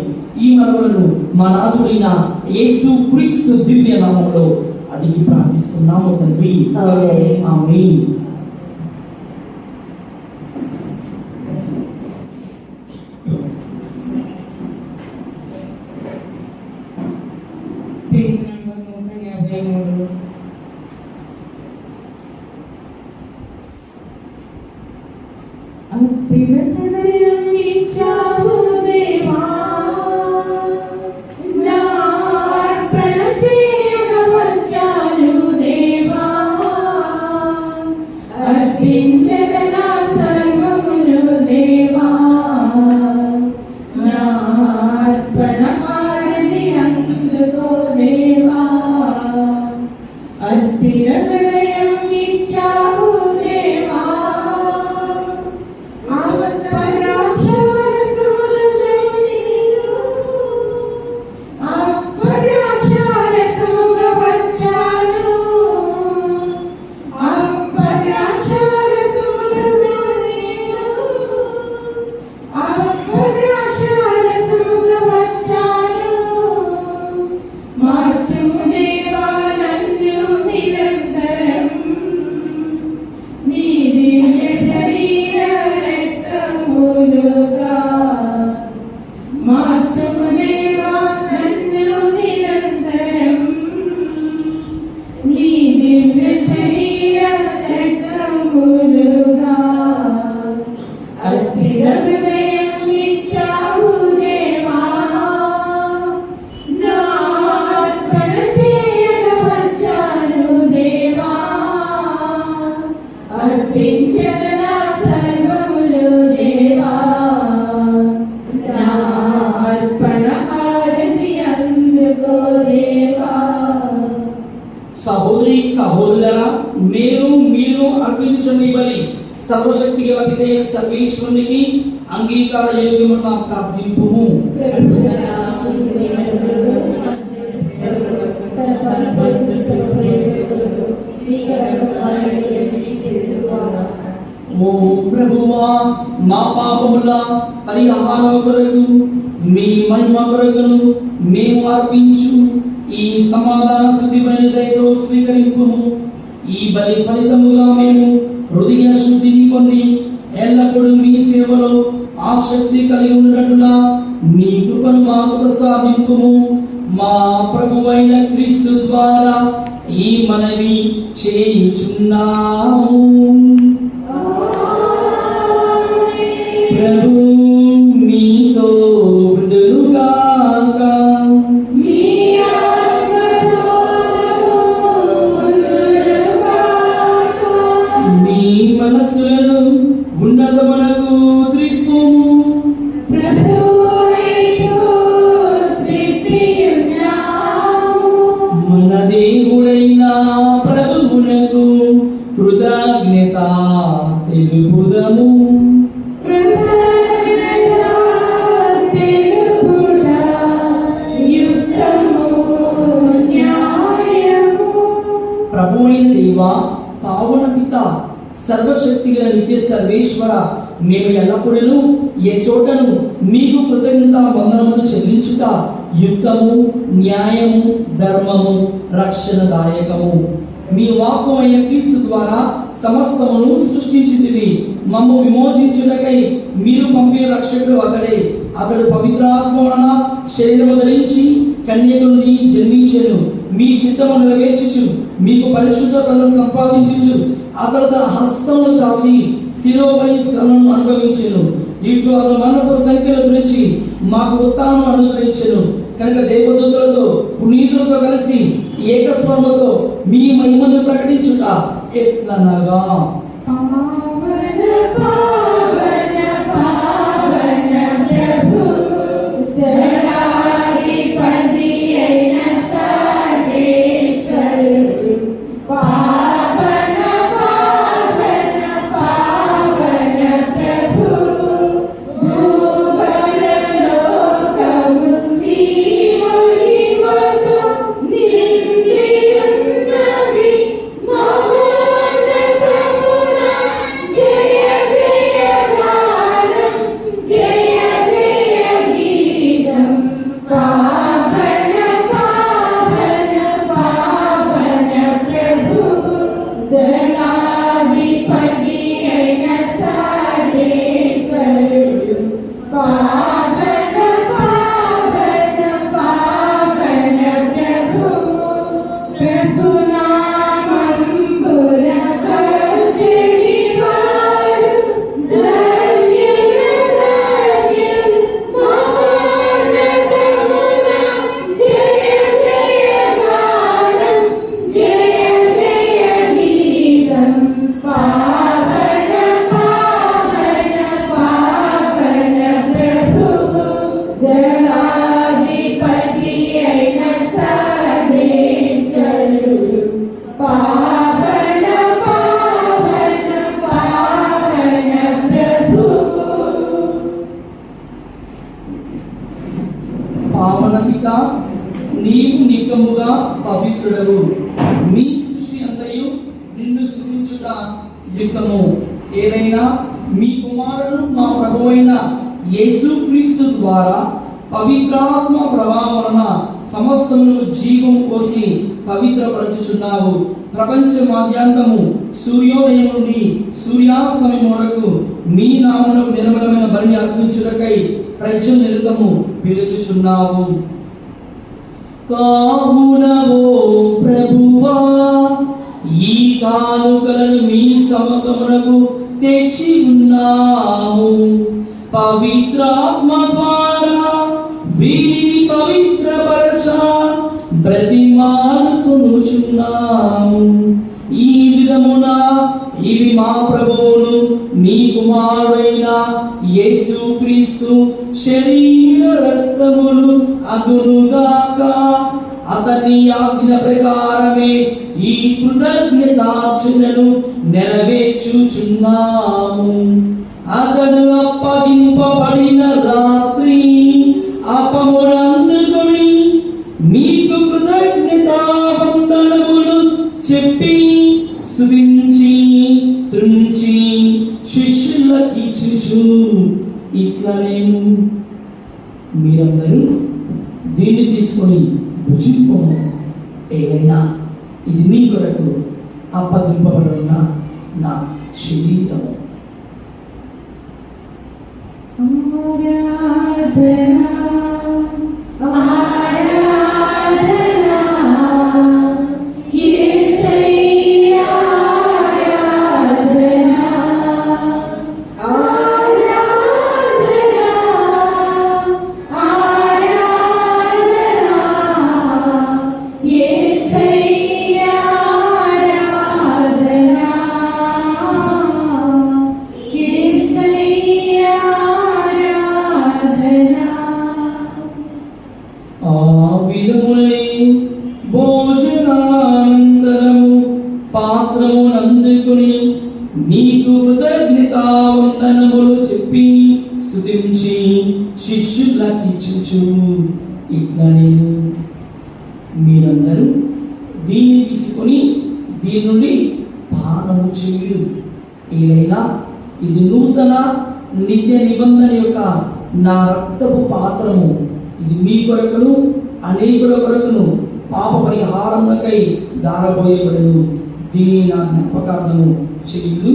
S5: ఈ మనవులను మా నాథుడైన యేసు క్రీస్తు దివ్య నామములో అడిగి ప్రార్థిస్తున్నాము తండ్రి. ఆమేన్.
S1: Page number 153. అప్పిలతనయం ఇచ్చావు దేవా, నా అర్పణ చేయగా వచ్చాను దేవా, అర్పించద నా సర్వమును దేవా, నా అర్పణ హారతి అందుకో దేవా, అర్పిత హృదయం ఇచ్చావు దేవా,
S5: సహోదరి సహోదరులారా, నేను మీరు అర్పించని బలి సర్వశక్తి గల పితైన సర్వేశ్వరునికి అంగీకార యోగ్యమైన ప్రార్థింపుము. ఓ ప్రభువా, మా పాపముల పరిహారం కొరకు మీ మహిమ కొరకును మేము అర్పించు ఈ సమాధాన స్తుతి బలితో స్వీకరింపుము. ఈ బలి ఫలితముగా మేము హృదయ శుద్ధిని పొంది ఎల్లప్పుడూ మీ సేవలో ఆసక్తి కలిగి ఉన్నట్లుగా మీ కృపను మాకు ప్రసాదింపుము. మా ప్రభువైన క్రీస్తు ద్వారా ఈ మనవి చేయుచున్నాము. ప్రభు మీతో ఉండుగాక. మీ మనస్సులను ఉన్నతమునకు త్రిప్పుము. మన దేవుడైన ప్రభువునకు కృతజ్ఞత తెలుపుదము. ప్రభువైన దేవా, పావన పిత, సర్వశక్తి గల నిత్య సర్వేశ్వర, మేము ఎల్లప్పుడూ ఏ చోటను మీకు కృతజ్ఞత వందనములు చెల్లించుట యుక్తము, న్యాయము, ధర్మము, రక్షణదాయకము. మీ వాక్కు అయిన క్రీస్తు ద్వారా సమస్తమును సృష్టించితివి. మమ్ము విమోచించుటకై మీరు పంపిన రక్షకుడు అతడే. అతడు పవిత్రాత్మ వలన శరీరము ధరించి కన్యక నుండి జన్మించెను. మీ చిత్తమును నెరవేర్చుచు మీకు పరిశుద్ధతను సంపాదించుచు అతడు తన హస్తమును చాచి శిలోపై శ్రమను అనుభవించెను. ఇట్లు అతను మనకు సంఖ్యను గురించి మాకు ఉత్తానం అనుగ్రహించెను. కనుక దేవదూతలతో పునీతులతో కలిసి ఏకస్వరముతో మీ మహిమను ప్రకటించుట ఎట్లనగా,
S1: పావన ప్రభు
S5: నీవు నిక్కముగా పవిత్రుడవు. నీ సృష్టి అంతయు నిన్ను స్తుతించుట యుక్తము. ఏదైనా మీ కుమారుడు మా ప్రభువైన యేసుక్రీస్తు ద్వారా పవిత్రాత్మ ప్రభావం వలన సమస్తమును జీవం పోసి పవిత్రపరచుచున్నావు. ప్రపంచ మాధ్యాంతము సూర్యోదయం నుండి సూర్యాస్తమయం వరకు మీ నామమునకు నిర్మలమైన బలిని అర్పించుటకై ప్రజల నిరతము పిలుచుచున్నావు. కావున ఓ ప్రభువా, ఈ కానుకలను మీ సముఖమునకు తెచ్చి ఉన్నాము. పవిత్రాత్మ ద్వారా వీరిని పవిత్రపరచ బ్రతిమాలుకొనుచున్నాము. ఈ విధమున ఇవి మా ప్రభువును నీ కుమారుడైన యేసుక్రీస్తు శరీర రక్తములు అగునుగాక. అతని ఆజ్ఞ ప్రకారమే ఈ కృతజ్ఞతార్చనను నెరవేర్చుచున్నాము. అతడు అప్పగింపబడిన రాత్రి అపమునందుకొని నీకు కృతజ్ఞతావందనములు చెప్పి స్తుతించి త్రుంచి శిష్యులకిచ్చుచు ఇట్లా నేను మీరందరూ దీన్ని తీసుకొని భుజింపము. ఏదైనా ఇది మీ కొరకు అప్పగింపబడిన నా శరీరము. భోజనానంతరము పాత్రమునందుకుని నీకు కృతజ్ఞతావందనములు చెప్పి స్తుతించి శిష్యులకిచ్చుచు ఇట్లా నేను మీరందరూ దీన్ని తీసుకొని దీని నుండి పానము చేయుడు. ఏదైనా ఇది నూతన నిత్య నిబంధన యొక్క నా రక్తపు పాత్రము. ఇది మీ కొరకును అనేకుల కొరకును పాప పరిహారములకై దారబోయబడును. దీని నా జ్ఞాపకార్థము చేయుడు.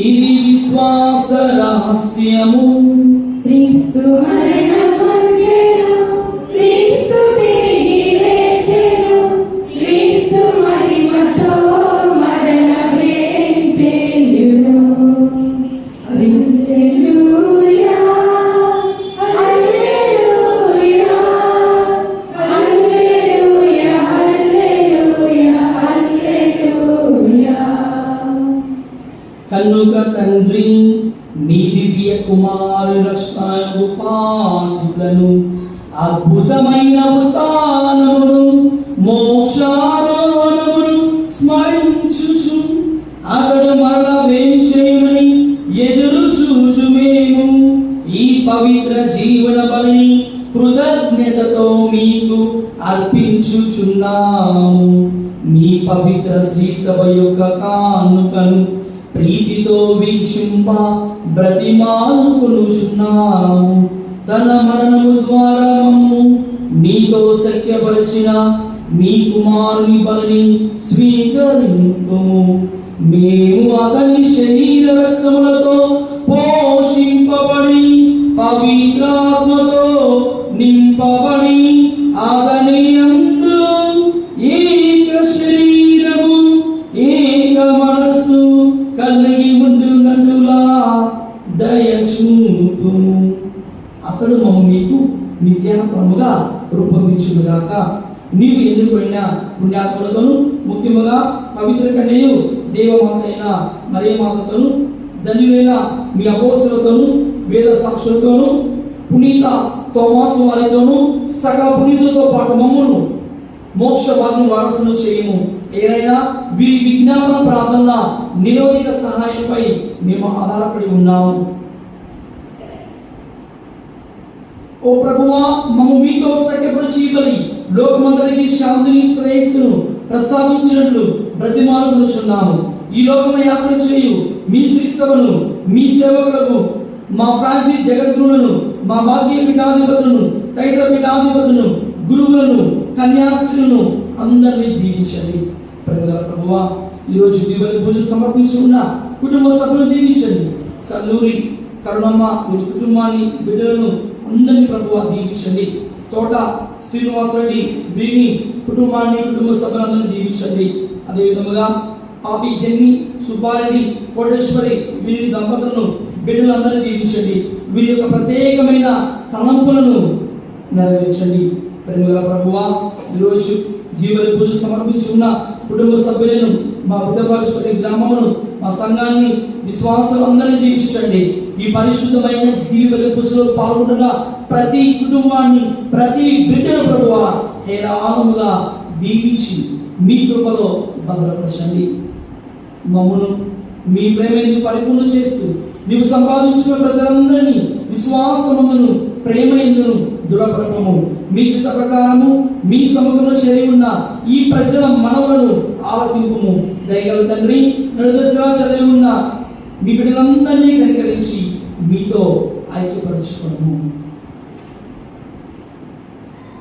S5: ఇది విశ్వాస రహస్యము.
S1: క్రీస్తు మరణ పొందెను, క్రీస్తు తిరిగి లేచెను, క్రీస్తు మహిమతో మరణ వేంచెను. హల్లెలూయా, హల్లెలూయా, హల్లెలూయా, హల్లెలూయా, హల్లెలూయా.
S5: కనుక తండ్రి నీ దివ్య కుమారు రక్షణకు పాత్రులను అద్భుతమైన ఉత్థానమును మోక్షారోహణమును స్మరించుచు అతడు మరల వేంచేయునని ఎదురు చూచు మేము ఈ పవిత్ర జీవన బలిని కృతజ్ఞతతో మీకు అర్పించుచున్నాము. మీ పవిత్ర శ్రీ సభ యొక్క కానుకను ప్రీతితో వీక్షింప బ్రతిమాలుకొనుచున్నాము. తన మరణము ద్వారా మమ్ము నీతో సఖ్యపరిచిన మీ కుమారుని బలిని స్వీకరింపుము. మేము అతని శరీర రక్తములతో పోషింపబడి పవిత్రాత్మతో నింపబడి అతని యందు ఏక శరీరము ఏక మనస్సు కలిగి ఉండునట్లుగా నిత్యాత్మముగా రూపొందించుగాక. నీవు ఎన్నుకున్న పుణ్యాత్ములతోను ముఖ్యముగా పవిత్ర కన్యయు దేవమాత అయిన మరియమాతతోను ధన్యులైన మీ అపోస్తులతోను వేద సాక్షులతోను పునీత తోమాసు వారితోను సకల పునీతులతో పాటు మమ్మను మోక్ష భాగ్యం వారసును చేయము. ఏదైనా వీరి విజ్ఞాపన ప్రార్థన నిరోధిక సహాయంపై మేము ఆధారపడి ఉన్నాము. ఓ ప్రభువా, మమ్ము మీతో సఖ్యపరిచి లోకమందరికి శాంతిని శ్రేయస్సును ప్రసాదించినట్లు బ్రతిమాలుకొనుచున్నాము. ఈ లోకము యాత్ర చేయు మీ శ్రీసభను, మీ సేవకులకు, మా ఫ్రాన్సిస్ జగద్గురులను, మా భాగ్య పీఠాధిపతులను, తైత పీఠాధిపతులను, గురువులను, కన్యాస్త్రులను అందరినీ దీవించండి. ప్రభువా, ఈరోజు దీవెన పూజలు సమర్పించి ఉన్న కుటుంబ సభ్యులను దీవించండి. సల్లూరి కరుణమ్మ వీరి కుటుంబాన్ని, బిడ్డలను అందరినీ ప్రభువా దీవించండి. తోట శ్రీనివాసరెడ్డి వీరిని కుటుంబాన్ని, కుటుంబ సభ్యులందరినీ దీవించండి. అదేవిధముగా పాపి జన్ని, సుబ్బారెడ్డి, కోటేశ్వరి వీరి దంపతులను, బిడ్డలందరినీ దీవించండి. వీరి యొక్క ప్రత్యేకమైన తలంపులను నెరవేర్చండి. ప్రేమగల ప్రభువా, ఈరోజు దీవెన పూజలు సమర్పించి ఉన్న కుటుంబ సభ్యులను, మా ఉత్తరాశ్వరి గ్రామమును, మా సంఘాన్ని, విశ్వాసులందరినీ దీవించండి. ఈ పరిశుద్ధమైన దీవెన పూజలో పాల్గొంటున్న ప్రతి కుటుంబాన్ని, ప్రతి బిడ్డను ప్రభువా హేరాళముగా దీవించి మీ కృపలో భద్రపరచండి. మమ్మను మీ ప్రేమను పరిపూర్ణ చేస్తూ నీవు సంపాదించిన ప్రజలందరినీ విశ్వాసమును, ప్రేమ ఎందును దృఢపరచము. మీ చిత్త ప్రకారము మీ సముఖంలో చేరి ఉన్న ఈ ప్రజల మనవులను ఆలకింపుము. దయగల తండ్రి, నడుదశలా చదివి ఉన్న మీ బిడ్డలందరినీ కనికరించి మీతో ఐక్యపరచుకోము.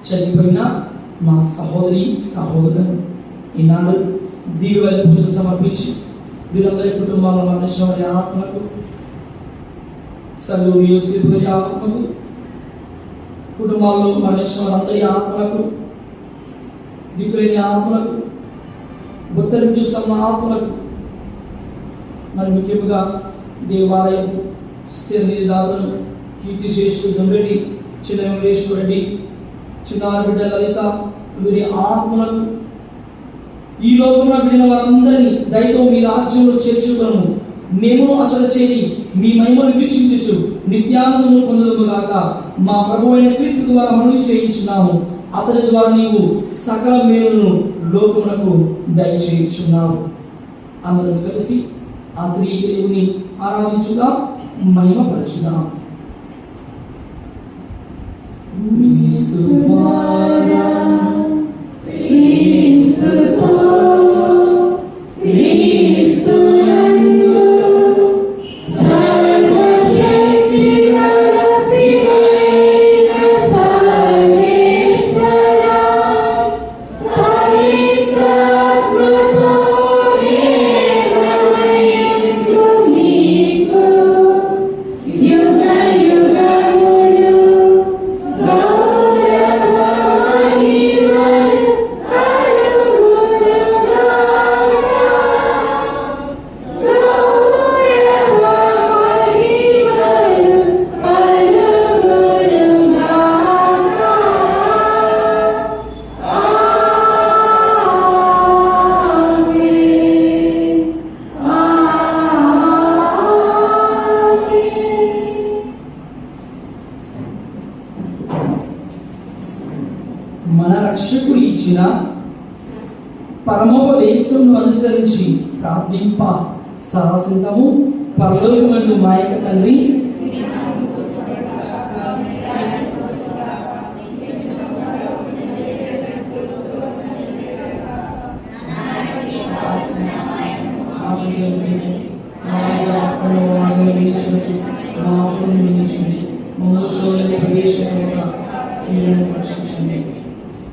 S5: చనిపోయిన మా సహోదరి సహోదరులను ఈనాడు దీవెన పూజలు సమర్పించి వీరందరి కుటుంబాల మరణించిన వారి ఆత్మకు, సల్లూరి యోసేపు గారి ఆత్మకు, కుటుంబాల్లో మరణించిన వారందరి ఆత్మలకు, దిక్కులేని ఆత్మలకు, బుద్ధని చూస్తున్న ఆత్మలకు, మరి ముఖ్యంగా దేవాలయం స్థిర నిధిదాతలు కీర్తిశేషుడు దొంరెడ్డి, చిన్న వెంకటేశ్వర రెడ్డి, చిన్నారి బిడ్డ లలిత వీరి ఆత్మలకు, ఈ లోకంలో విడిన వారందరినీ దయతో మీ రాజ్యంలో చేర్చుకును. మేము అచల చేరి మీ మహిమను వీక్షించు నిత్యానందము పొందదుగాక. మా ప్రభు అయిన క్రీస్తు ద్వారా మనవి చేయించున్నాము. అతని ద్వారా నీవు సకల మేలులను లోకమునకు దయచేయుచున్నావు. అందరం కలిసి ఆ త్రియేక దేవుని ఆరాధించుదాం, మహిమపరచుదాం. మన రక్షకుడు ఇచ్చిన పరమోపదేశమును అనుసరించి ప్రార్థింప సాహసింతము. పరలోకమందు మా యొక్క తండ్రి,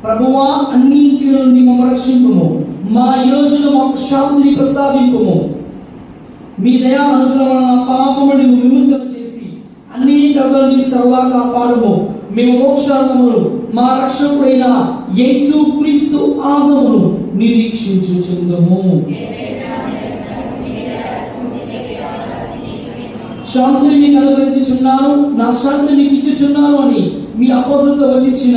S5: ప్రభువా అన్నింటి నుండి మమ్మల్ని రక్షింపుము. మా యోజన మాకు శాంతిని ప్రసాదింపుము. మీ దయా అనుగ్రహం పాపముని విముక్తం చేసి అన్ని కథల నుండి సర్వదా కాపాడుము. మేము మోక్షార్థమును మా రక్షకుడైన యేసు క్రీస్తు ఆగమను నిరీక్షించుచుందుము. శాంతిని మీకు అనుగ్రహించుచున్నాను, నా శాంతిని మీకు ఇచ్చుచున్నాను అని మీ అపోస్తులతో వచ్చి ఇచ్చిన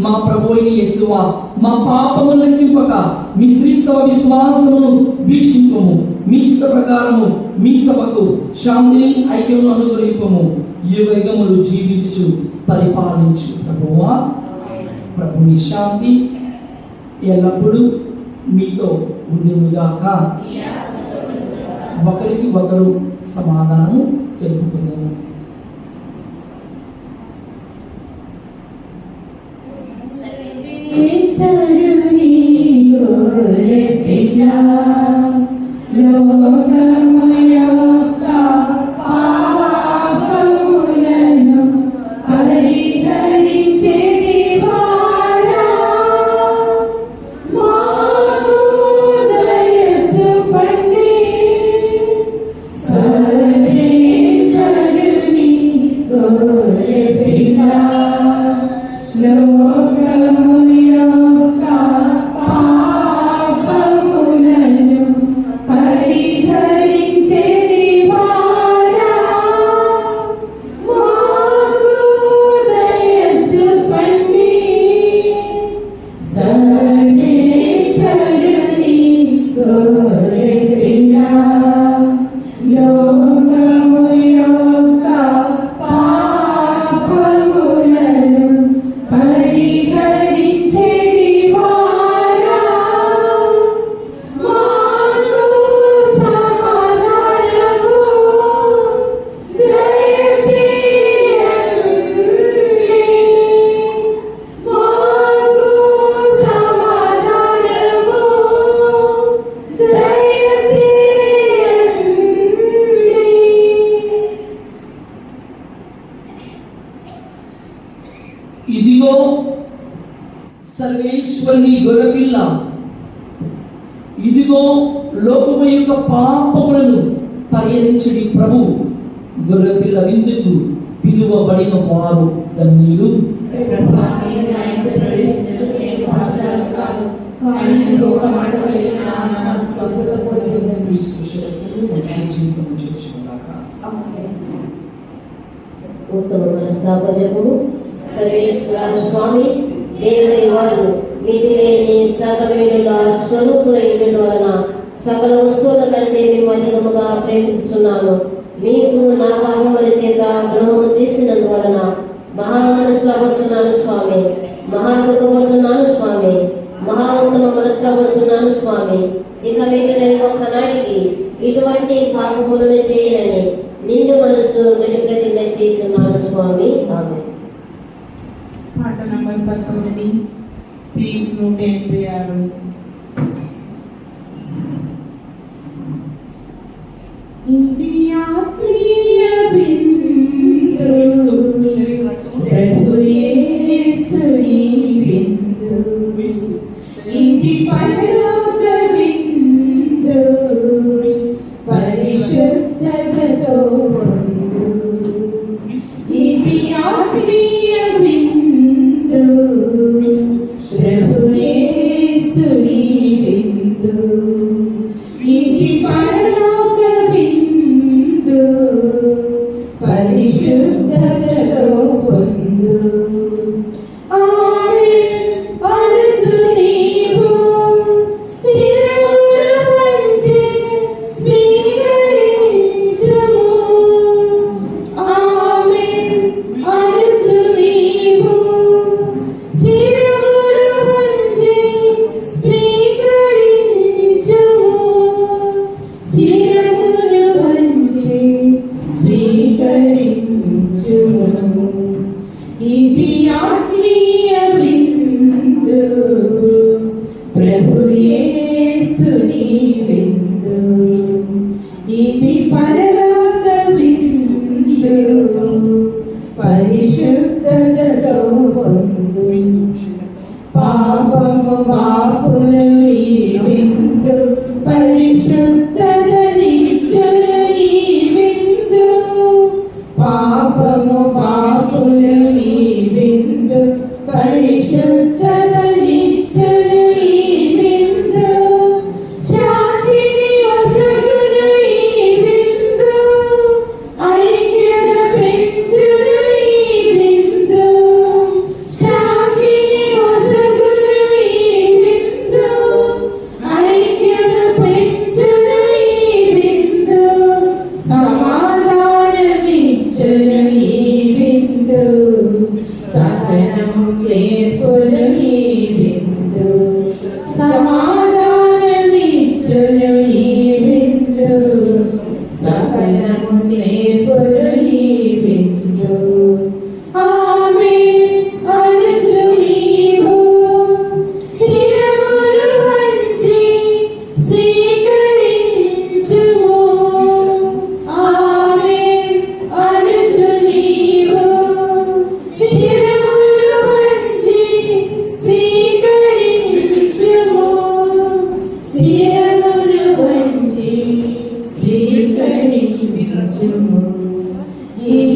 S5: మా ప్రభు అయిన యేసువా, మా పాపములను లెక్కింపక మీ శ్రీసభ విశ్వాసమును వీక్షింపము. మీ చిత్త ప్రకారము మీ సభకు శాంతిని ఐక్యమును అనుగ్రహింపము. యుగములు జీవించు పరిపాలించు ప్రభువా. ప్రభుని శాంతి ఎల్లప్పుడూ మీతో ఉండునుగాక. ఒకరికి ఒకరు సమాధానం తెలుపుతున్నాము.
S1: ఈశ్వరుని గొర్రె పిల్ల, లోకము యొక్క పాపములను పరిహరించెడి వారా, మాకు దయ చూపండి. సర్వేశ్వరుని గొర్రె పిల్ల, లోకము యొక్క పాపములను పరిహరించెడి వారా, మాకు దయ చూపండి. సర్వేశ్వరుని గొర్రె పిల్ల, లోకము యొక్క పాపములను పరిహరించెడి వారా, మాకు సమాధానము దయచేయండి. మాకు సమాధానము దయచేయండి.
S5: ఇదిగో సర్వేశ్వరుని గొర్రెపిల్ల, ఇదిగో లోకము యొక్క పాపములను పరిహరించడి ప్రభు. గొర్రెపిల్ల విందుకు పిలువబడిన వారు ధన్యులు.
S1: ప్రభువా, నేను నా ఇంటి ప్రవేశించుటకు నేను పాత్రుడను కాను, కానీ నువ్వు ఒక మాట పలికిన నా స్వస్థత పొందుదును.
S5: క్రీస్తు శక్తులు మంచి జీవితం చేర్చుకున్నాక
S6: ఉత్తమ మనస్తాపజపుడు సర్వేశ్వర స్వామి దేవుని వారు మితి లేని సకవేడుల స్వరూపులైన వలన సకల వస్తువుల కంటే మేము అధికముగా ప్రేమిస్తున్నాను. మీకు నా పాపముల చేత ద్రోహము చేసినందువలన మహా మనస్తాపడుతున్నాను స్వామి, మహా దుఃఖపడుతున్నాను స్వామి, మహా ఉత్తమ మనస్తాపడుతున్నాను స్వామి. ఇక మీదట ఒక్కనాటికి ఇటువంటి పాపములను చేయనని నిండు మనసు గడి ప్రతిజ్ఞ చేస్తున్నాను స్వామి. ఆమె
S1: పాట నంబర్ 19, పేజ్ 186. ఇది ఆత్మీయ బిందు, ప్రభు యేసుని బిందు. ఇది పరలోక బిందు, పరిశుద్ధతతో పొందు. ఇది ఆత్మీయ బిందు, ప్రభు యేసుని బిందు. ఇది పరలోక బిందు, పరిశుద్ధతతో పొందు. ఆమేన్ అనచు నీవు శిరములు వంచి స్వీకరించుము. ఆమేన్ అనచు నీవు శిరములు వంచి స్వీకరించుము. శిరములు వంచి స్వీకరించుము. ఇది ఆత్మీయ బిందు, ప్రభు యేసుని బిందు. ఇది పరలోక బిందు, పరిశుద్ధతతో పొందు. పాపము బాపులు ఈ బిందు, పరిశుద్ధతనిచ్చును ఈ బిందు. పాపము బాపులు ఈ బిందు, పరిశుద్ధతనిచ్చును ఈ బిందు. శాంతిని వసగును ఈ బిందు, ఐక్యత పెంచును ఈ బిందు.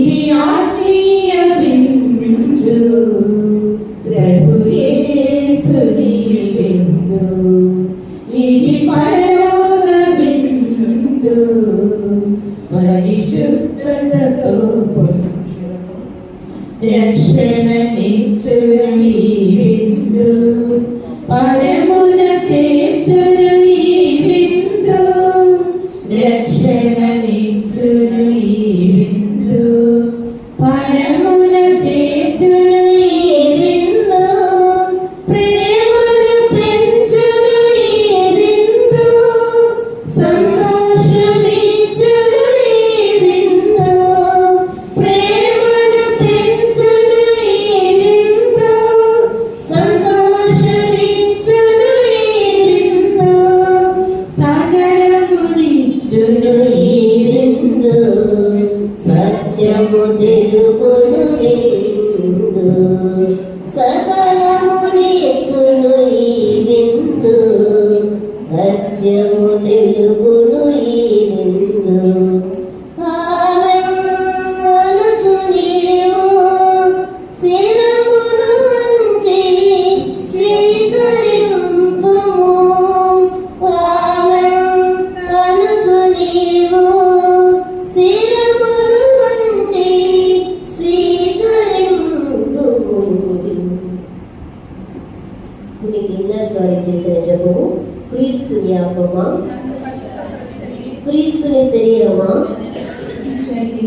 S1: ఇది ఆత్మీయ విందు ప్రభు యేసుని విందు ఇది పరలోక విందు పరిశుద్ధతతో రక్షణ నిచ్చును ఈ విందు పరమున చేర్చును ఈ విందు రక్షణ నిచ్చును ఈ విందు పరమున చేర్చును ఈ విందు ప్రేమను పెంచును ఈ విందు సంతోషమిచ్చును ఈ విందు ప్రేమను పెంచును ఈ విందు సంతోషమిచ్చును ఈ విందు సకలమునిచ్చును ఈ విందు
S6: సత్యము తెలుపును విందు సకలమునిచ్చును ఈ విందు సత్యము తెలుపును ఈ విందు ఆమెను నీవు శిరమును వంచి స్వీకరింపుము ఆమెను నీవు శిరమును వంచి స్వీకరింపుము. మీకు ఇంగ్లాస్ వారి చేసిన జపము క్రీస్తు జ్ఞాపమా క్రీస్తుని శరీరమా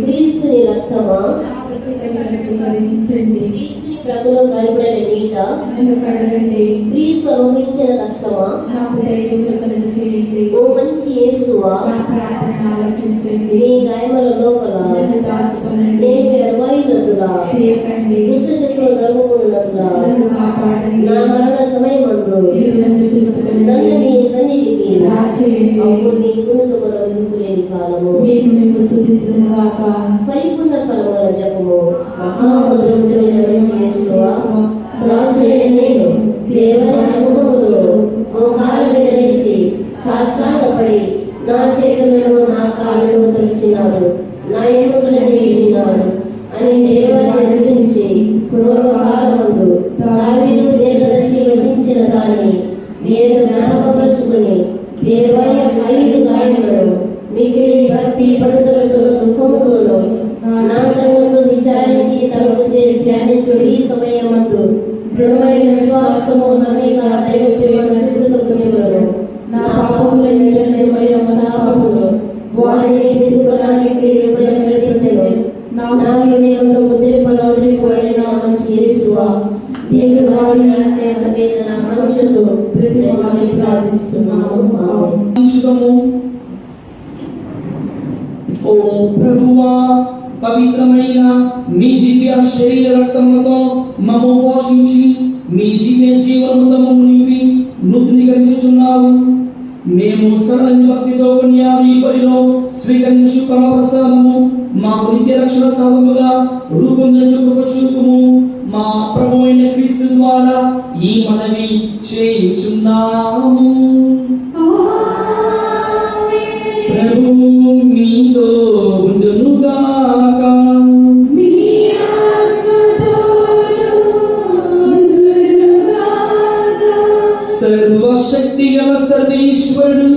S6: క్రీస్తుని రక్తమా
S1: కరించండి
S6: క్రీస్తుని ప్రభులో కలపడని నీట
S1: నన్ను కడగండి
S6: క్రీస్తు అనుభవించిన కష్టమా
S1: నాకు ధైర్యం కలుగ చేయండి
S6: ఓ మంచి యేసువా
S1: నా ప్రార్థన ఆలకించండి
S6: నీ గాయముల లోపల
S1: నన్ను దాచుకోనండి
S6: నేను ఎడబాయినట్టులా
S1: చేయకండి
S6: దుష్టశక్తులు జరుగుతున్నట్టులా
S1: నన్ను కాపాడండి
S6: నా మరణ సమయమందు
S1: మీరు నన్ను పిలుచుకోండి
S6: నన్ను మీ సన్నిధికి
S1: రాచేయండి
S6: అప్పుడు నీ పుణ్యముల విరుపులేని కాలము
S1: మీకు మేము స్థుతిస్తును గాక
S6: పరిపూర్ణ ఫలముల జపము మహామధురమైన యేసువా దాసుడైన నేను దేవర సముఖములో మోకాళ్ళ మీద నిలిచి సాష్టాంగపడి నా చేతులను నా కాళ్ళను తొలిచినాడు నా ఎముకలను ఇచ్చినాడు అని దేవాన్ని గురించి పూర్వకాలమందు దావీదు దీర్ఘదర్శి వచించిన దాన్ని నేను జ్ఞాపకపరుచుకుని దేవాలయ 5 గాయములను మిగిలిన భక్తి పడుదలతో దుఃఖముతోనూ నా తనను విచారించి తనకు ధ్యానించుడు ఈ సమయమందు దృఢమైన విశ్వాసము నమ్మిక దైవ ప్రేమ సిద్ధులను నా పాపముల నిర్లక్ష్యమైన మనస్తాపములు వారిని ఎదుర్కోవడానికి ఏమైనా ప్రతిజ్ఞలు నా హృదయంలో ముద్రింపనోదిరిపోయిన నా మంచి యేసువా దేవుడు వారిని అత్యంతమైన నా మనుషులు ప్రతిమాని ప్రార్థిస్తున్నాము ఆమేన్.
S5: అంశుతము ఓ ప్రభువా పవిత్రమైన మీ దివ్య శరీర రక్తములతో మమ్ము పోషించి మీ దివ్య జీవనముతో మమ్ము నింపి నూతనీకరించుచున్నావు మేము సరళ భక్తితో కొనియాడు ఈ బలిలో స్వీకరించు క్రమ ప్రసాదము మాకు నిత్య రక్షణ సాధముగా రూపొందించు కృప చూపుము మా ప్రభువైన క్రీస్తు ద్వారా ఈ మనవి చేయుచున్నాము. ప్రభు మీతో ఉండునుగాక.
S1: మీ ఆత్మతోను ఉండునుగాక.
S5: సర్వశక్తిగల సర్వేశ్వరుడు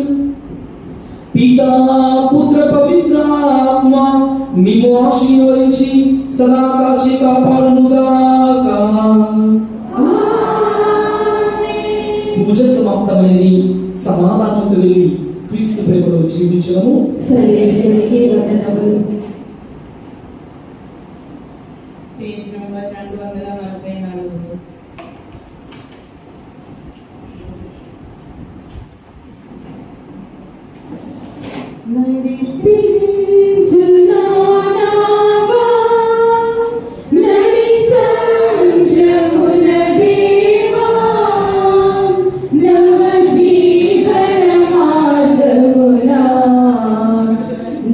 S5: పితా పుత్ర పవిత్రాత్మ మిమ్ము ఆశీర్వదించి సదా కాచి కాపాడునుగాక. పూజ సమాప్తమైనది. సమాధానంతో వెళ్ళి క్రీస్తు ప్రేమలో జీవించడము.
S1: సర్వేశ్వరునికి వందనములు.
S3: Page number 244.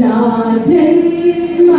S1: నా జన్మ